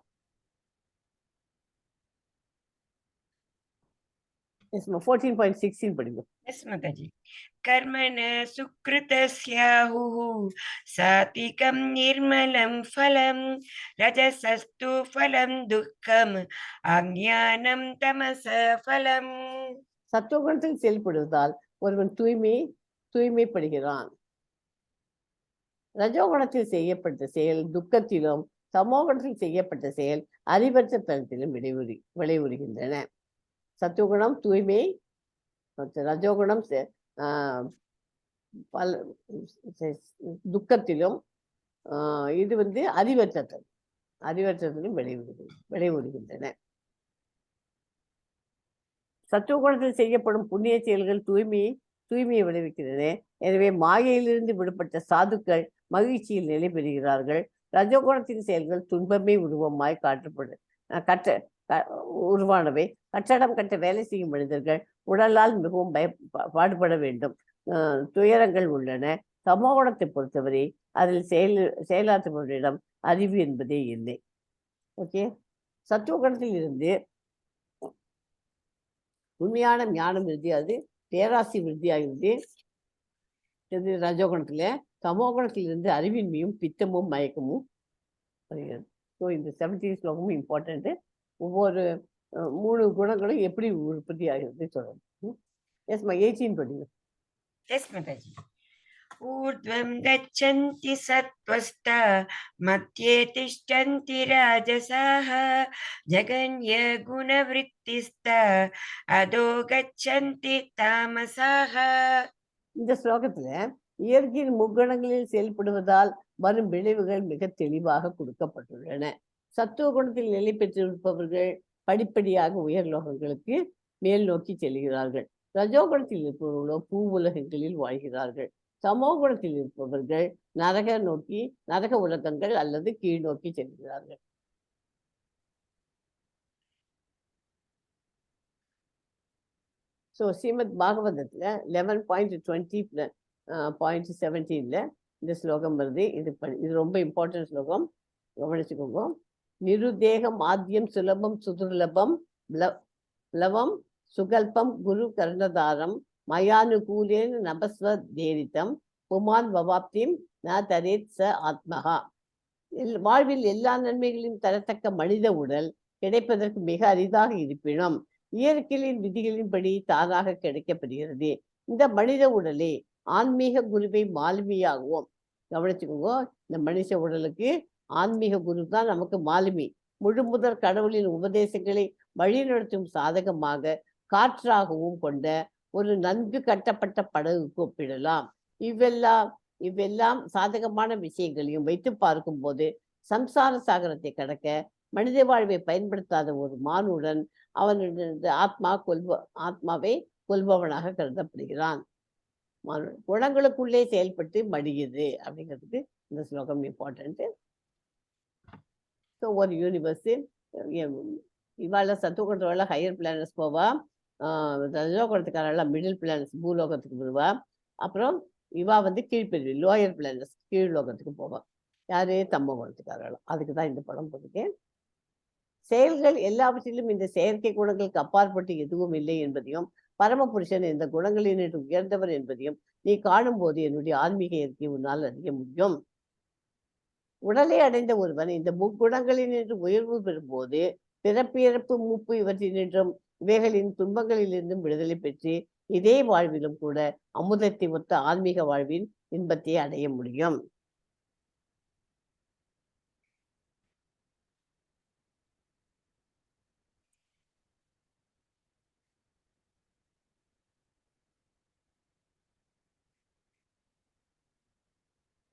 Speaker 1: 14.16 படிக்கும்.
Speaker 2: Yes, Mataji. Karmana sukritasyahu satikam nirmalam phalam rajasastu phalam dukkam agnyanam tamasa phalam.
Speaker 1: சத்துவகுணத்தில் செயல்படுவதால் ஒருவன் தூய்மைப்படுகிறான். ரஜோகுணத்தில் செய்யப்பட்ட செயல் துக்கத்திலும், சமோகுணத்தில் செய்யப்பட்ட செயல் அறிவற்ற தளத்திலும் விளைவுறுகின்றன. சத்துவகுணம் தூய்மை, ரஜோகுணம் துக்கத்திலும், இது அறிவற்றத்திலும் விளைவுறுகின்றன. சத்துவகுணத்தில் செய்யப்படும் புண்ணிய செயல்கள் தூய்மையை விளைவிக்கின்றன. எனவே மாயையிலிருந்து விடுபட்ட சாதுக்கள் மகிழ்ச்சியில் நிலை பெறுகிறார்கள். ரஜோகுணத்தின் செயல்கள் துன்பமே உருவமாய் உருவானவை. கட்டடம் கட்ட வேலை செய்யும் மனிதர்கள் உடலால் மிகவும் பாடுபட வேண்டும். துயரங்கள் உள்ளன. சமோகுணத்தை பொறுத்தவரை அதில் செயலாற்றுபவரிடம் அறிவு என்பதே இல்லை. ஓகே. சத்துவகுணத்தில் இருந்து உண்மையான ஞானம் விருத்தி, அது பேராசி விருத்தியாகிறது. இது ரஜோகுணத்துல. சமோகுணத்தில் இருந்து அறிவின்மையும் பித்தமும் மயக்கமும் வருகிறது. ஸோ இந்த 17 ஸ்லோகமும் இம்பார்ட்டன்ட். ஒவ்வொரு 3 குணங்களும் எப்படி உற்பத்தி ஆகிறது சொல்லணும். எஸ்மா 18 படிங்க.
Speaker 2: எஸ் மாதாஜி. ஊர்த்வம் கச்சந்தி சத்வஸ்தா மத்யே திஷ்டந்தி ராஜசாஹ ஜகன்ய குணவ்ருத்திஸ்தா அதோ கச்சந்தி தாமசாஹ. இந்த
Speaker 1: ஸ்லோகத்துல இயற்கையின் முக்குணங்களில் செயல்படுவதால் வரும் விளைவுகள் மிக தெளிவாக கொடுக்கப்பட்டுள்ளன. சத்துவ குணத்தில் நிலை பெற்றிருப்பவர்கள் படிப்படியாக உயர்லோகங்களுக்கு மேல் நோக்கி செல்கிறார்கள். ரஜோகுணத்தில் இருப்பவர்களோ பூ உலகங்களில் வாழ்கிறார்கள். சமோகுணத்தில் இருப்பவர்கள் நரக உலகங்கள் அல்லது கீழ் நோக்கி செல்கிறார்கள். ஸோ ஸ்ரீமத் பாகவதத்துல 11.20.17 இந்த ஸ்லோகம் வருது. இது ரொம்ப இம்பார்ட்டன்ட் ஸ்லோகம், கவனிச்சுக்கோங்க. நிருதேகம் ஆத்யம் சுலபம் சுதுர்லபம் லவம் சுகல்பம் குரு கர்ணதாரம் மயானுகூலேன நபஸ்வ தேரிதம் புமான் வவாப்திம் ந தரேத் ச ஆத்மகா. வாழ்வில் எல்லா நன்மைகளையும் தரத்தக்க மனித உடல் கிடைப்பதற்கு மிக அரிதாக இருப்பினும் இயற்கையின் விதிகளின்படி தானாக கிடைக்கப்படுகிறது. இந்த மனித உடலே ஆன்மீக குருவை மாலுமியாகவும், கவனிச்சுக்கோங்க, இந்த மனுஷ உடலுக்கு ஆன்மீக குரு தான் நமக்கு மாலுமி. முழுமுதற் கடவுளின் உபதேசங்களை வழிநடத்தும் சாதகமாக காற்றாகவும் கொண்ட ஒரு நன்கு கட்டப்பட்ட படகுக்கு ஒப்பிடலாம். இவ்வெல்லாம் சாதகமான விஷயங்களையும் வைத்து பார்க்கும் போது சம்சார சாகரத்தை கடக்க மனித வாழ்வை பயன்படுத்தாத ஒரு மானுடன் அவனுடைய ஆத்மாவை கொல்பவனாக கருதப்படுகிறான். குணங்களுக்குள்ளே செயல்பட்டு மடியுது அப்படிங்கிறதுக்கு இந்த ஸ்லோகம் இம்பார்ட்டன்ட். ஸோ ஒரு யூனிவர்ஸ் இவாள சத்துவகுணத்தோட ஹையர் பிளானட்ஸ் போவா, ரஜோகுணத்துக்காரெல்லாம் மிடில் பிளானட்ஸ் பூலோகத்துக்கு வருவா. அப்புறம் இவா கீழ்பிரிவு லோயர் பிளானட்ஸ் கீழ் லோகத்துக்கு போவா. யாரு? தம்ம குணத்துக்காரெல்லாம். அதுக்கு தான் இந்த படம் போட்டுக்கேன். செயல்கள் எல்லாவற்றிலும் இந்த செயற்கை குணங்களுக்கு அப்பாற்பட்டு எதுவும் இல்லை என்பதையும் பரமபுருஷன் இந்த குணங்களின் உயர்ந்தவர் என்பதையும் நீ காணும் போது என்னுடைய ஆன்மீக இயற்கை உன்னால் அறிய முடியும். உடலை அடைந்த ஒருவன் இந்த முக்குணங்களின் உயர்வு பெறும்போது பிறப்பிறப்பு மூப்பு இவற்றினின்றும் இவைகளின் துன்பங்களிலிருந்தும் விடுதலை பெற்று இதே வாழ்விலும் கூட அமுதத்தை ஒத்த ஆன்மீக வாழ்வின் இன்பத்தை அடைய முடியும்.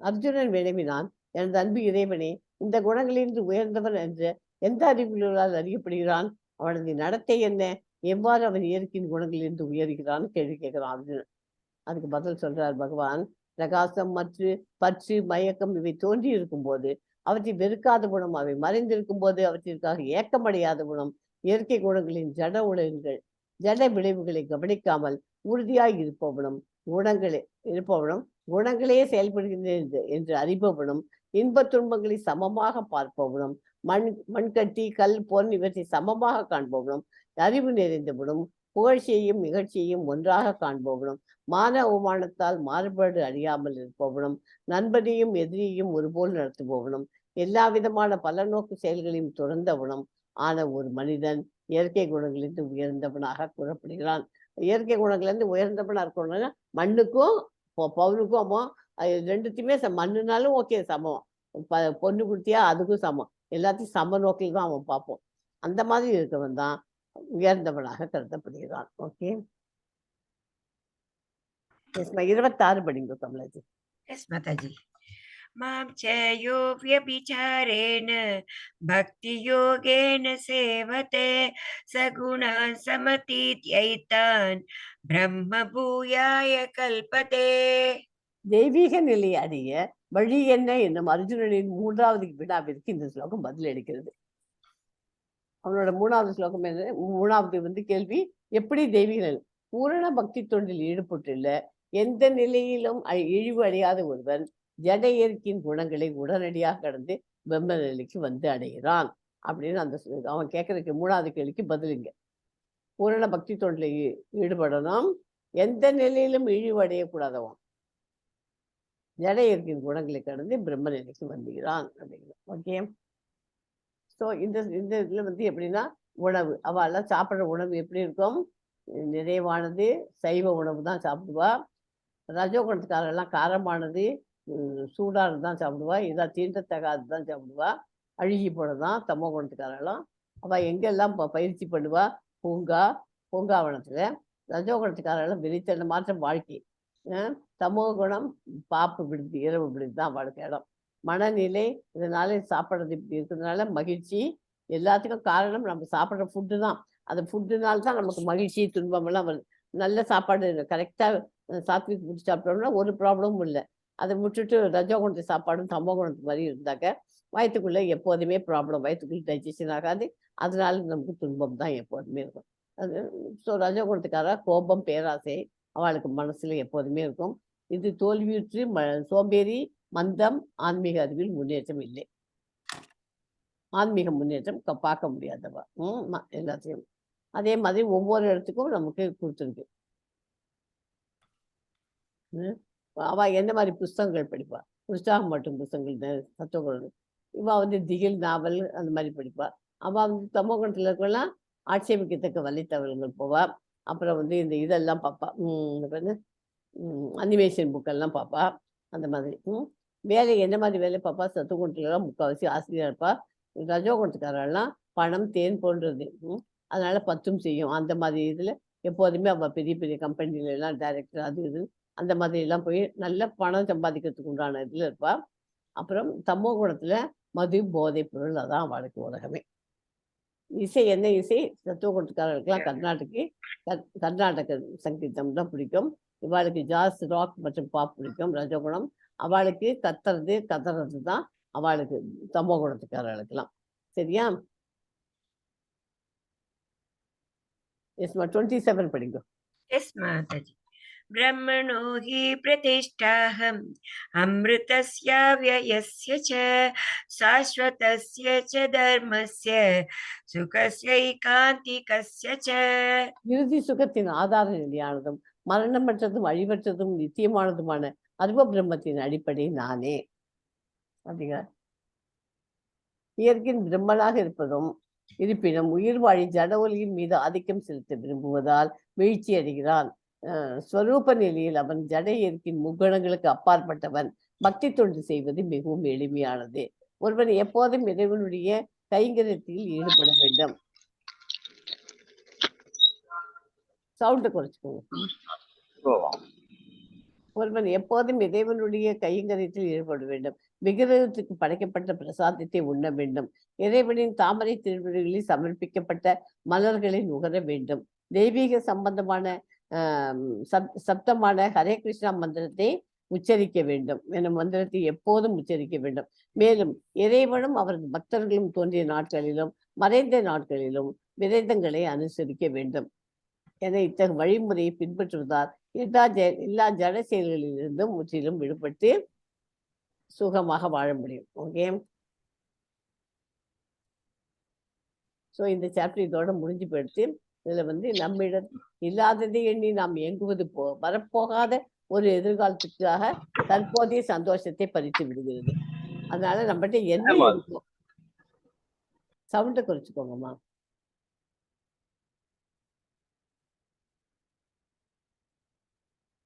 Speaker 1: அர்ஜுனன் வினவினான், எனது அன்பு இறைவனே, இந்த குணங்களிலிருந்து உயர்ந்தவன் என்ற எந்த அறிவியலால் அறியப்படுகிறான்? அவனது நடத்தை என்ன? எவ்வாறு அவன் இயற்கையின் குணங்களிலிருந்து உயர்கிறான் கேள்வி கேட்கிறான் அர்ஜுனன். அதுக்கு பதில் சொல்றார் பகவான், பிரகாசம் மற்றும் பற்று மயக்கம் இவை தோன்றி இருக்கும் போது அவற்றை வெறுக்காத குணம், அவை மறைந்திருக்கும் போது அவற்றிற்காக ஏக்கமடையாத குணம், இயற்கை குணங்களின் ஜட விளைவுகளை கவனிக்காமல் உறுதியாய் இருப்பவனும் குணங்களே செயல்படுகின்றன என்று அறிபவனும் இன்பத் துன்பங்களை சமமாக பார்ப்பவனும் மண்கட்டி கல் பொன் இவற்றை சமமாக காண்பவனும் அறிவு நிறைந்தவனும் புகழ்ச்சியையும் நிகழ்ச்சியையும் ஒன்றாக காண்பவனும் மான அவமானத்தால் மாறுபாடு அறியாமல் இருப்பவனும் நண்பனையும் எதிரியையும் ஒருபோல் நடத்துபவனும் எல்லா விதமான பலநோக்கு செயல்களையும் துறந்தவனும் ஆன ஒரு மனிதன் இயற்கை குணங்களிலிருந்து உயர்ந்தவனாக கூறப்படுகிறான். இயற்கை குணங்கள்லேருந்து உயர்ந்தவனா இருக்கணும்னா மண்ணுக்கும் பவுனுக்கும் ரெண்டுத்தையுமே மண்ணுனாலும் ஓகே சமம், பொண்ணு குடுத்தியா அதுக்கும் சமம், எல்லாத்தையும் சம நோக்கில் தான் அவன் பார்ப்போம். அந்த மாதிரி இருக்கவன் தான் உயர்ந்தவனாக கருதப்படுகிறான். ஓகே, 26 படிங்க கமலாஜி.
Speaker 2: எஸ் மாதாஜி. மாம் சயோ வியபிசாரேன பக்தி யோகேன சேவதே சகுணான் சமதீத்யைதான் பிரம்ம பூயாய கல்பதே.
Speaker 1: தெய்வீக நிலை அடைய வழி என்ன என்னும் அர்ஜுனனின் 3வது வினாவிற்கு இந்த ஸ்லோகம் பதில் அளிக்கிறது. அவனோட 3வது ஸ்லோகம் என்ன? 3வது கேள்வி, எப்படி தெய்வீக பூரண பக்தி தொண்டில் ஈடுபட்டுள்ள எந்த நிலையிலும் இழிவு அடையாத ஒருவன் ஜட இயற்கையின் குணங்களை உடனடியாக கடந்து பிரம்ம நிலைக்கு அடைகிறான் அப்படின்னு அந்த அவன் கேட்கறதுக்கு 3வது கேள்விக்கு பதிலுங்க. பூரண பக்தி தொண்டில் ஈடுபடணும், எந்த நிலையிலும் இழிவு அடையக்கூடாதவன் ஜட இயற்கையின் குணங்களை கடந்து பிரம்ம நிலைக்கு வந்துகிறான் அப்படிங்கிறான். ஓகே, ஸோ இந்த இதுல எப்படின்னா உணவு, அவெல்லாம் சாப்பிட்ற உணவு எப்படி இருக்கும்? நிறைவானது சைவ உணவு தான் சாப்பிடுவா. ரஜோகுணத்துக்காரெல்லாம் காரமானது சூடானது தான் சாப்பிடுவா. இதான் தீண்டத்தகாது தான் சாப்பிடுவா. அழுகி போனதான் தமோ குணத்துக்காரெல்லாம். அவள் எங்கெல்லாம் பயிற்சி பண்ணுவா? பூங்காவனத்துல. ரஜோகுணத்துக்காரெல்லாம் வெளித்தன மாற்றம் வாழ்க்கை. தமோ குணம் பாப்பு விடுது, இரவு விடுது தான் அவளுக்கு இடம். மனநிலை இதனால சாப்பிட்றது இப்படி இருக்கிறதுனால மகிழ்ச்சி, எல்லாத்துக்கும் காரணம் நம்ம சாப்பிட்ற ஃபுட்டு தான். அந்த ஃபுட்டுனால தான் நமக்கு மகிழ்ச்சி, துன்பமெல்லாம் வருது. நல்ல சாப்பாடு கரெக்டாக சாத்விக் ஃபுட் சாப்பிட்டோம்னா ஒரு ப்ராப்ளமும் இல்லை. அதை விட்டுட்டு ரஜோகுணத்து சாப்பாடும் தமோகுணத்து மாதிரி இருந்தாக்க வயிற்றுக்குள்ளே எப்போதுமே ப்ராப்ளம், வயிற்றுக்குள்ளே டைஜஷன் ஆகாது. அதனால நமக்கு துன்பம் தான் எப்போதுமே இருக்கும். அது ஸோ ரஜோகுணத்துக்காக கோபம், பேராசை அவளுக்கு மனசுல எப்போதுமே இருக்கும். இது தோல்வியுற்று சோம்பேறி, மந்தம், ஆன்மீக அறிவில் முன்னேற்றம் இல்லை. ஆன்மீக முன்னேற்றம் பார்க்க முடியாதவா எல்லாத்தையும். அதே மாதிரி ஒவ்வொரு இடத்துக்கும் நமக்கு கொடுத்துருக்கு. அவ என்ன மாதிரி புஸ்தகங்கள் படிப்பா? உற்சாகம் மட்டும் புஸ்தகங்கள், தத்துவங்கள். இவ வந்து திகில் நாவல் அந்த மாதிரி படிப்பா. அவ வந்து தமோகுணத்தில் இருக்கலாம் ஆட்சேபிக்கத்தக்க வலைத்தவர்கள் போவா. அப்புறம் வந்து இந்த இதெல்லாம் பார்ப்பா, அனிமேஷன் புக்கெல்லாம் பார்ப்பா. அந்த மாதிரி வேலை என்ன மாதிரி வேலை பார்ப்பா? சத்துவகுணத்துலலாம் முக்கால்வாசி ஆசிரியர் இருப்பா. ரஜோகுணத்துக்காரெல்லாம் பணம், தேன் போன்றது. அதனால பத்தும் செய்யும். அந்த மாதிரி இதில் எப்போதுமே அவள் பெரிய பெரிய கம்பெனில எல்லாம் டைரக்டர் அது இது அந்த மாதிரி எல்லாம் போய் நல்ல பணம் சம்பாதிக்கிறதுக்கு உண்டான இதில் இருப்பா. அப்புறம் தமோ குணத்தில் மது, போதை பொருள், அதான் அவளுக்கு உலகமே. இசை என்ன இசை? தத்துவ குணத்துக்காரர்களுக்கெல்லாம் கர்நாடக சங்கீதம் தான் பிடிக்கும். இவாளுக்கு ஜாஸ், ராக் மற்றும் பாப் பிடிக்கும். ரஜகுணம். அவளுக்கு கத்துறது தான் அவளுக்கு தமோ குணத்துக்காரர்களுக்கெல்லாம். சரியா? எஸ்மா 27 படிக்கும்.
Speaker 2: எஸ் மாதாஜி. ब्रह्मणो हि प्रतिष्ठाहम् अमृतस्य व्ययस्य च शाश्वतस्य च धर्मस्य सुखस्यैकान्तिकस्य च.
Speaker 1: இறுதி சுகத்தின் ஆதார நிலையானதும் மரணமற்றதும் அழிவற்றதும் நித்தியமானதுமான அருவ பிரம்மத்தின் அடிப்படை நானே. அப்படிங்க இயற்கையின் பிரம்மனாக இருப்பதும் இருப்பினும் உயிர் வாழி ஜட ஒலியின் மீது ஆதிக்கம் செலுத்த விரும்புவதால் வீழ்ச்சி அடைகிறான். ஸ்வரூப நிலையில் அவன் ஜட இயற்கையின் முக்குணங்களுக்கு அப்பாற்பட்டவன். பக்தி தொண்டு செய்வது மிகவும் எளிமையானது. ஒருவன் எப்போதும் இறைவனுடைய கைங்கரியத்தில் ஈடுபட வேண்டும். சவுண்ட குறைச்சுக்கோங்க. ஒருவன் எப்போதும் இறைவனுடைய கைங்கரியத்தில் ஈடுபட வேண்டும். விக்கிரகத்துக்கு படைக்கப்பட்ட பிரசாதத்தை உண்ண வேண்டும். இறைவனின் தாமரை திருவிழிகளில் சமர்ப்பிக்கப்பட்ட மலர்களை நுகர வேண்டும். தெய்வீக சம்பந்தமான சப்தமான ஹரே கிருஷ்ணா மந்திரத்தை உச்சரிக்க வேண்டும். எனும் மந்திரத்தை எப்போதும் உச்சரிக்க வேண்டும். மேலும் இறைவனும் அவரது பக்தர்களும் தோன்றிய நாட்களிலும் மறைந்த நாட்களிலும் விரதங்களை அனுசரிக்க வேண்டும் என இத்தகைய வழிமுறையை பின்பற்றுவதால் எல்லா ஜட செயல்களிலிருந்தும் முற்றிலும் விடுபட்டு சுகமாக வாழ முடியும். ஓகே, ஸோ இந்த சாப்டர் இதோட முடிஞ்சு போயிடுச்சு. இதுல வந்து நம்மிடம் இல்லாததை எண்ணி நாம் இயங்குவது வரப்போகாத ஒரு எதிர்காலத்துக்காக தற்போதைய சந்தோஷத்தை பறித்து விடுகிறது. அதனால நம்மகிட்ட என்ன இருக்கும்? சவுண்டை குறைச்சுக்கோங்கம்மா.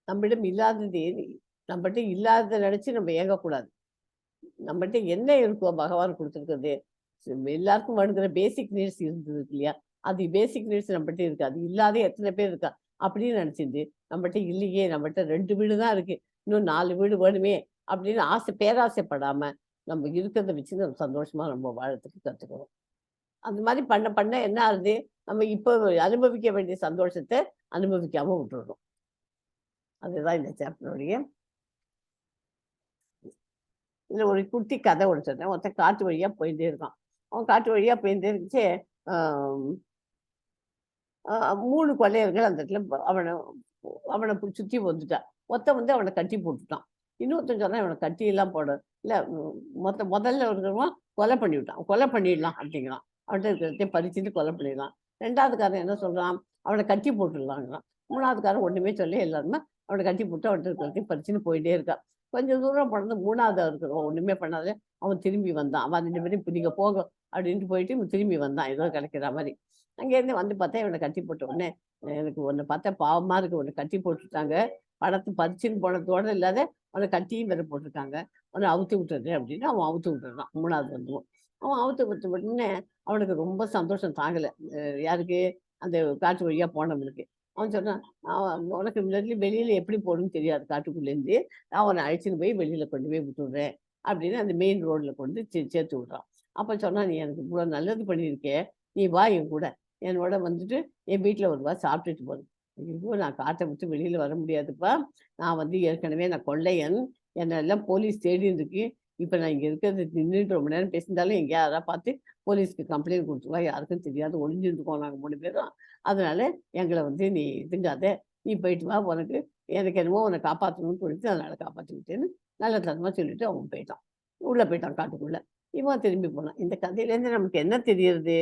Speaker 1: நம்மிடம் இல்லாதது நம்மகிட்ட இல்லாததை நினைச்சு நம்ம இயங்கக்கூடாது. நம்மகிட்ட என்ன இருக்கோ பகவான் கொடுத்துருக்கிறது. எல்லாருக்கும் வேணுங்கிற பேசிக் நீட்ஸ் இருந்தது இல்லையா? அது பேசிக் நீட்ஸ் நம்மகிட்ட இருக்கு. அது இல்லாத எத்தனை பேர் இருக்கா அப்படின்னு நினைச்சிருந்து நம்மகிட்ட இல்லையே, நம்மகிட்ட 2 வீடு தான் இருக்கு, இன்னும் 4 வீடு வேணுமே அப்படின்னு பேராசைப்படாம நம்ம இருக்கிறத வச்சு நம்ம சந்தோஷமா நம்ம வாழறதுக்கு கத்துக்கணும். அந்த மாதிரி பண்ண பண்ண என்ன ஆகுது? நம்ம இப்போ அனுபவிக்க வேண்டிய சந்தோஷத்தை அனுபவிக்காம விட்டுறோம். அதுதான் இந்த சாப்டருடைய. இதுல ஒரு குட்டி கதை ஒன்று சொன்னேன். ஒருத்தன் காட்டு வழியா போயிட்டே இருக்கான். அவன் காட்டு வழியா போயிட்டே இருந்துச்சு. 3 கொள்ளையர்கள் அந்த இடத்துல அவனை சுத்தி வந்துட்டான். ஒருத்தன் அவனை கட்டி போட்டுட்டான். இன்னொருத்தன் சொன்னா இவனை கட்டியெல்லாம் போட இல்ல, முதல்ல இருக்கிறவன் கொலை பண்ணிவிட்டான். கொலை பண்ணிடலாம் அப்படிங்கிறான். அவன்கிட்ட இருக்கிறதையும் பறிச்சுட்டு கொலை பண்ணிடலாம். 2வதுக்காரன் என்ன சொல்றான்? அவனை கட்டி போட்டுடலாங்கிறான். 3வதுக்காரன் ஒண்ணுமே சொல்லி எல்லாருமே அவனை கட்டி போட்டு அவன்கிட்ட இருக்கிறதையும் பறிச்சுன்னு போயிட்டே இருக்கான். கொஞ்சம் தூரம் போனது 3வது இருக்கிறவன் ஒண்ணுமே பண்ணாத அவன் திரும்பி வந்தான். அவன் 2 பேரும் நீங்க போக அப்படின்ட்டு போயிட்டு இவன் திரும்பி வந்தான் ஏதோ கிடைக்கிற மாதிரி. அங்கேருந்து வந்து பார்த்தா இவனை கட்டி போட்ட உடனே எனக்கு ஒன்று பார்த்தா பாவமா இருக்கு. ஒன்று கட்டி போட்டுட்டாங்க, படத்தை பறிச்சுன்னு போனதோடு இல்லாத அவனை கட்டியும் வேற போட்டிருக்காங்க. அவனை அவுத்து விட்டுறது அப்படின்னு அவன் அவுத்து விட்டுறான். 3வது வந்துடும். அவன் அவுத்து விட்டு உடனே அவனுக்கு ரொம்ப சந்தோஷம் தாங்கலை. யாருக்கு? அந்த காட்டு வழியா போனவனுக்கு. அவன் சொன்னான், உனக்கு வெளியில எப்படி போகணும்னு தெரியாது, காட்டுக்குள்ளேருந்து அவனை அழைச்சின்னு போய் வெளியில கொண்டு போய் விட்டுடுறேன் அப்படின்னு அந்த மெயின் ரோட்ல கொண்டு சேர்த்து விடுறான். அப்போ சொன்னா, நீ எனக்கு இவ்வளோ நல்லது பண்ணியிருக்கே, நீ வா என் கூட, என்னோட வந்துட்டு என் வீட்டில் ஒரு வா சாப்பிட்டுட்டு போகணும். ஐயோ, நான் காட்டை விட்டு வெளியில் வர முடியாதுப்பா, நான் வந்து ஏற்கனவே நான் கொள்ளையன், என்னை எல்லாம் போலீஸ் தேடின்னு இருக்கு, இப்போ நான் இங்கே இருக்கிறது நின்றுட்டு ரொம்ப நேரம் பேசியிருந்தாலும் எங்கேயா யாராவது பார்த்து போலீஸ்க்கு கம்ப்ளைண்ட் கொடுத்துருவா, யாருக்கும் தெரியாது, ஒளிஞ்சுருக்கோம் நாங்கள் 3 பேரும். அதனால எங்களை வந்து நீ இதுங்காத, நீ போயிட்டு வா, உனக்கு எனக்கு என்னமோ உன்னை காப்பாற்றணும்னு சொல்லிட்டு அதனால காப்பாற்றிக்கிட்டேன்னு நல்ல தரமாக சொல்லிட்டு அவன் போயிட்டான். உள்ளே போயிட்டான் காட்டுக்குள்ளே. இவன் திரும்பி போனான். இந்த கதையிலேருந்து நமக்கு என்ன தெரியுது?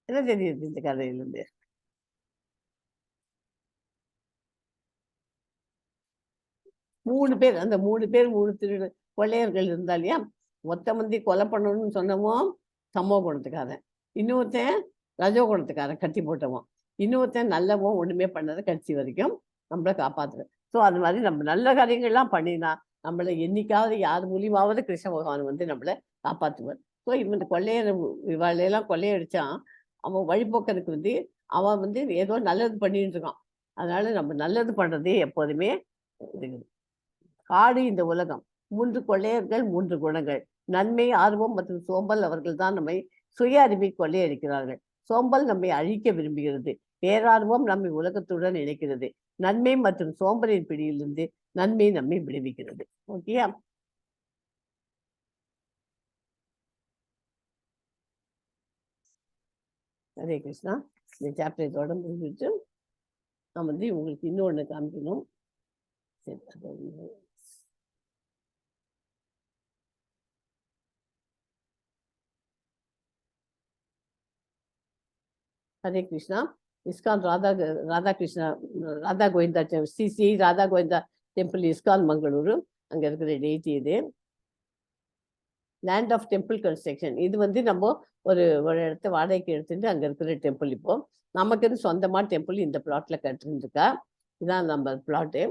Speaker 1: என்ன தெரியுது இந்த கதையிலேருந்து? 3 பேர், அந்த 3 பேர் 3 கொள்ளையர்கள் இருந்தா இல்லையா, ஒத்த மந்தி கொலை பண்ணணும்னு சொன்னவன் சமோ குணத்துக்காரன், இன்னொருத்தன் ரஜோ குணத்துக்காரன் கட்டி போட்டவன், இன்னொருத்தன் நல்லவன் ஒன்றுமே பண்ணாத கட்சி வரைக்கும் நம்மளை காப்பாற்றுறேன். ஸோ அது மாதிரி நம்ம நல்ல காரியங்கள்லாம் பண்ணினா நம்மளை என்னைக்காவது யார் மூலியமாவது கிருஷ்ண பகவான் வந்து நம்மளை காப்பாற்றுவார். ஸோ இவன் இந்த இவாளையெல்லாம் கொள்ளையடிச்சான், அவன் வழிபோக்கனுக்கு வந்து அவன் வந்து ஏதோ நல்லது பண்ணிட்டு இருக்கான். அதனால நம்ம நல்லது பண்றதே எப்போதுமே இருக்குது. காடு இந்த உலகம், 3 கொள்ளையர்கள் 3 குணங்கள், நன்மை, ஆர்வம் மற்றும் சோம்பல் அவர்கள் தான் நம்மை சுய அறிவை கொள்ளையடிக்கிறார்கள். சோம்பல் நம்மை அழிக்க விரும்புகிறது, பேரார்வம் நம்மை உலகத்துடன் இணைக்கிறது, நன்மை மற்றும் சோம்பலின் பிடியிலிருந்து நன்மை நம்மை விடுவிக்கிறது. ஓகேயா? ஹரே கிருஷ்ணா. இந்த சாப்டர் இதோட முடிஞ்சிட்டு நான் வந்து உங்களுக்கு இன்னொன்று காமிக்கணும். சரி, Hare Krishna. ISKCON Radha Krishna Radha Govinda Shri Radha Govinda temple ISKCON Mangaluru, அங்கே இருக்கிற டெய்டி இது. Land of temple construction. இது வந்து நம்ம ஒரு இடத்த வாடகைக்கு எடுத்துட்டு அங்கே இருக்கிற டெம்பிள். இப்போ நமக்குன்னு சொந்தமாக டெம்பிள் இந்த பிளாட்ல கட்டுருந்துருக்கா. இதுதான் நம்ம பிளாட்டு.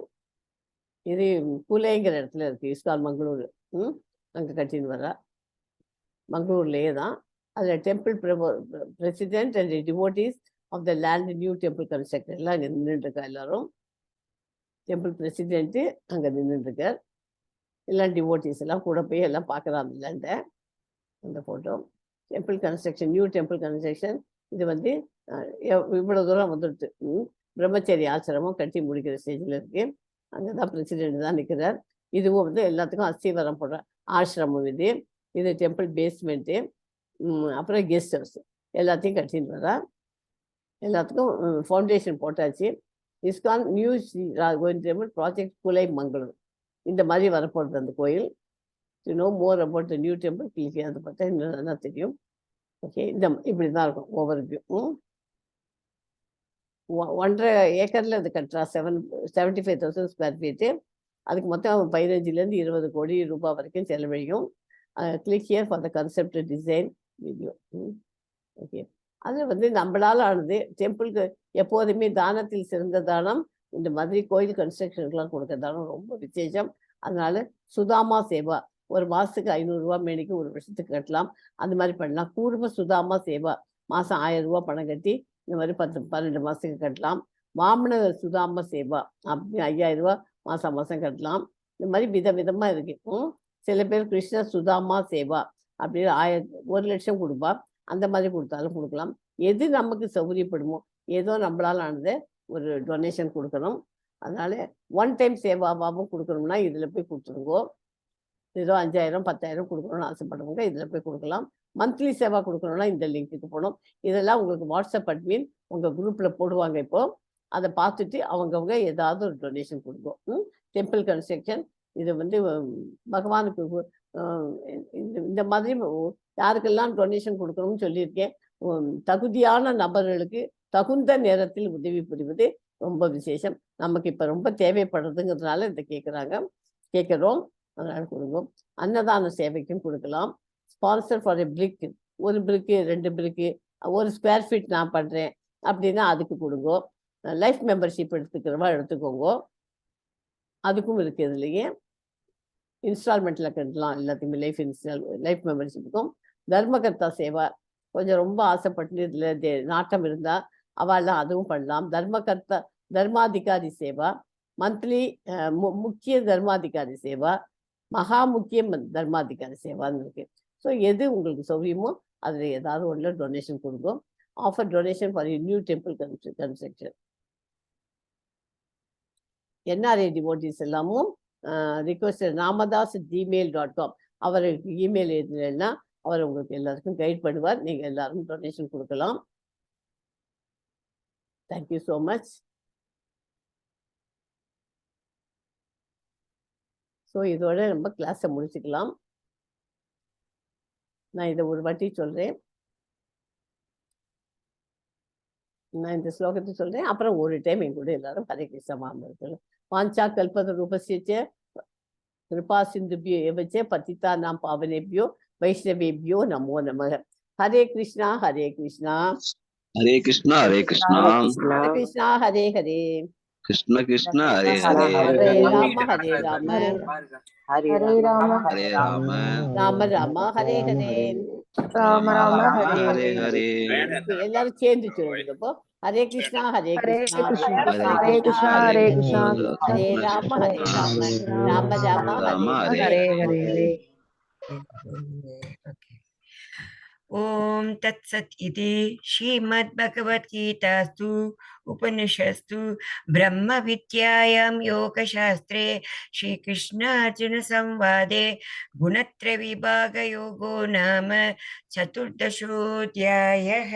Speaker 1: இது புலேங்கிற இடத்துல இருக்கு, ISKCON மங்களூரு. அங்கே கட்டின்னு வரா மங்களூர்லேயே தான். அதில் temple president and devotees of the land new temple constructor எல்லாம் அங்கே நின்றுட்டுருக்கா. எல்லாரும் டெம்பிள் பிரசிடென்ட்டு அங்கே நின்றுட்டுருக்கார். எல்லாம் டிவோட்டீஸ் எல்லாம் கூட போய் எல்லாம் பார்க்குறாங்க அந்த லேண்டை. அந்த photo temple construction, new temple construction. இது வந்து இவ்வளோ தூரம் வந்துடுது. பிரம்மச்சரிய ஆசிரமம் கட்டி முடிக்கிற ஸ்டேஜில் இருக்கு. அங்கே தான் பிரசிடென்ட் தான் நிற்கிறார். இதுவும் வந்து எல்லாத்துக்கும் அஸ்திவாரம் போடுற ஆசிரமம் இது. இது டெம்பிள் பேஸ்மெண்ட்டு, அப்புறம் கெஸ்ட் ஹவுஸ் எல்லாத்தையும் கட்டின்னு வரா. எல்லாத்துக்கும் ஃபவுண்டேஷன் போட்டாச்சு. ISKCON நியூ டெம்பிள் ப்ராஜெக்ட் குலை மங்களூர். இந்த மாதிரி வரப்போகிறது அந்த கோயில். To know more about the new temple click அதை பார்த்தா இன்னும் நல்லா தெரியும். ஓகே, இப்படி தான் இருக்கும் ஓவர் வியூ. 1.5 ஏக்கரில் அது கட்டுறா. 75,000 ஸ்கொயர் ஃபீட்டு. அதுக்கு மொத்தம் 15 to 20 கோடி ரூபாய் வரைக்கும் செலவழியும். Click here for the concept design video. Okay, அது வந்து நம்மளால் ஆனது. டெம்பிளுக்கு எப்போதுமே தானத்தில் சிறந்த தானம் இந்த மாதிரி கோயில் கன்ஸ்ட்ரக்ஷனுக்குலாம் கொடுக்குற தானம் ரொம்ப விசேஷம். அதனால சுதாமா சேவா ஒரு மாதத்துக்கு 500 ரூபா மேனிக்கு, ஒரு வருஷத்துக்கு கட்டலாம். அந்த மாதிரி பண்ணலாம். கூர்ம சுதாமா சேவா மாதம் 1000 ரூபா பணம் கட்டி இந்த மாதிரி 12 மாதத்துக்கு கட்டலாம். வாமன சுதாம சேவா அப்படி 5000 ரூபா மாதம் மாதம் கட்டலாம். இந்த மாதிரி விதவிதமாக இருக்கு. சில பேர் கிருஷ்ண சுதாமா சேவா அப்படின்னு 1 லட்சம் கொடுப்பா. அந்த மாதிரி கொடுத்தாலும் கொடுக்கலாம். எது நமக்கு சௌகரியப்படுமோ, ஏதோ நம்மளால் ஆனதை ஒரு டொனேஷன் கொடுக்கணும். அதனால 1 டைம் சேவாவும் கொடுக்கணும்னா இதில் போய் கொடுத்துருங்கோ. ஏதோ 5000 10,000 கொடுக்கணும்னு ஆசைப்படுறவங்க இதில் போய் கொடுக்கலாம். மந்த்லி சேவா கொடுக்கணும்னா இந்த லிங்க்குக்கு போகணும். இதெல்லாம் உங்களுக்கு வாட்ஸ்அப் அட்மின் உங்கள் குரூப்பில் போடுவாங்க. இப்போது அதை பார்த்துட்டு அவங்கவுங்க ஏதாவது ஒரு டொனேஷன் கொடுக்கும். டெம்பிள் கன்ஸ்ட்ரக்ஷன் இது வந்து பகவானுக்கு இந்த மாதிரி யாருக்கெல்லாம் டொனேஷன் கொடுக்கணும்னு சொல்லியிருக்கேன். தகுதியான நபர்களுக்கு தகுந்த நேரத்தில் உதவி புரிவது ரொம்ப விசேஷம். நமக்கு இப்போ ரொம்ப தேவைப்படுறதுங்கிறதுனால இதை கேட்குறோம். அதனால கொடுங்க. அன்னதான சேவைக்கும் கொடுக்கலாம். ஸ்பான்சர் ஃபார் எ பிரிக், 1 பிரிக்கு 2 பிரிக்கு 1 ஸ்கொயர் ஃபீட் நான் பண்ணுறேன் அப்படின்னா அதுக்கு கொடுங்க. லைஃப் மெம்பர்ஷிப் எடுத்துக்கிறவா எடுத்துக்கோங்க, அதுக்கும் இருக்குது. இதுலேயே இன்ஸ்டால்மெண்ட்டில் கட்டலாம் எல்லாத்தையுமே. லைஃப் மெம்பர்ஷிப்புக்கும். தர்மகர்த்தா சேவா கொஞ்சம் ரொம்ப ஆசைப்பட்டு இதில் நாட்டம் இருந்தால் அவள்லாம் அதுவும் பண்ணலாம். தர்மாதிகாரி சேவா, மந்த்லி முக்கிய தர்மாதிகாரி சேவா, மகா முக்கியம் தர்மாதிகார சேவான்னு இருக்கு. ஸோ எது உங்களுக்கு சௌரியமோ அதில் ஏதாவது ஒன்றுல டொனேஷன் கொடுக்கும். Offer donation for new temple construction. NRI devotees எல்லாமும் ரிக்வஸ்ட் ramadas@gmail.com அவருக்கு இமெயில் எழுதுனா அவர் உங்களுக்கு எல்லாருக்கும் கைட் பண்ணுவார். நீங்கள் எல்லாருக்கும் டொனேஷன் கொடுக்கலாம். Thank you so much. ஸோ இதோட நம்ம கிளாஸை முடிச்சுக்கலாம். நான் இதை ஒரு வாட்டி சொல்கிறேன். நான் இந்த ஸ்லோகத்தை சொல்கிறேன், அப்புறம் ஒரு டைம் என் கூட எல்லாரும் ஹரே கிருஷ்ண மகாமந்திரம். வாஞ்சா கல்பத ரூபஸ்ய கிருபா சிந்துபியோ எவச்ச பதிதானாம் பாவனேபியோ வைஷ்ணவேபியோ நமோ நமக. ஹரே கிருஷ்ணா ஹரே கிருஷ்ணா
Speaker 4: ஹரே கிருஷ்ணா ஹரே கிருஷ்ணா
Speaker 1: ஹரே கிருஷ்ணா ஹரே ஹரே
Speaker 4: கிருஷ்ண கிருஷ்ண ஹரே ஹரே
Speaker 1: ஹரே ராம ஹரே ராம
Speaker 3: ஹரே ராம
Speaker 4: ஹரே ராம
Speaker 1: ராம ராம ஹரே ஹரே.
Speaker 3: ராம ராம
Speaker 4: ஹரே ஹரே.
Speaker 1: எல்லாரும் சேர்ந்து சொல்லுங்க. இப்போ ஹரே கிருஷ்ணா ஹரே கிருஷ்ணா
Speaker 3: ஹரே கிருஷ்ணா ஹரே கிருஷ்ணா
Speaker 1: ஹரே ராம ஹரே ராம ராம ராம ஹரே
Speaker 3: ஹரே
Speaker 1: ஹரே.
Speaker 3: ஹரே.
Speaker 2: ओम तत्सत् इति श्रीमद्भगवद्गीतास्तु उपनिषत्सु ब्रह्मविद्यायां योगशास्त्रे श्रीकृष्णार्जुनसंवादे गुणत्रयविभागयोगो नाम चतुर्दशोऽध्यायः।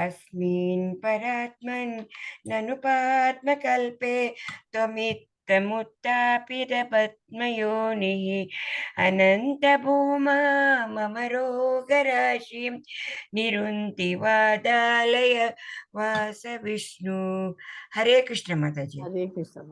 Speaker 2: अस्मिन् परात्मन् ननुपात्मकल्पे त्वमित्थमुत्थापितपद्मयोनिः अनन्तभूमा मम रोगराशिं निरुन्ति वादालय वास विष्णु. हरे कृष्ण माताजी.
Speaker 1: ஹரே கிருஷ்ணா.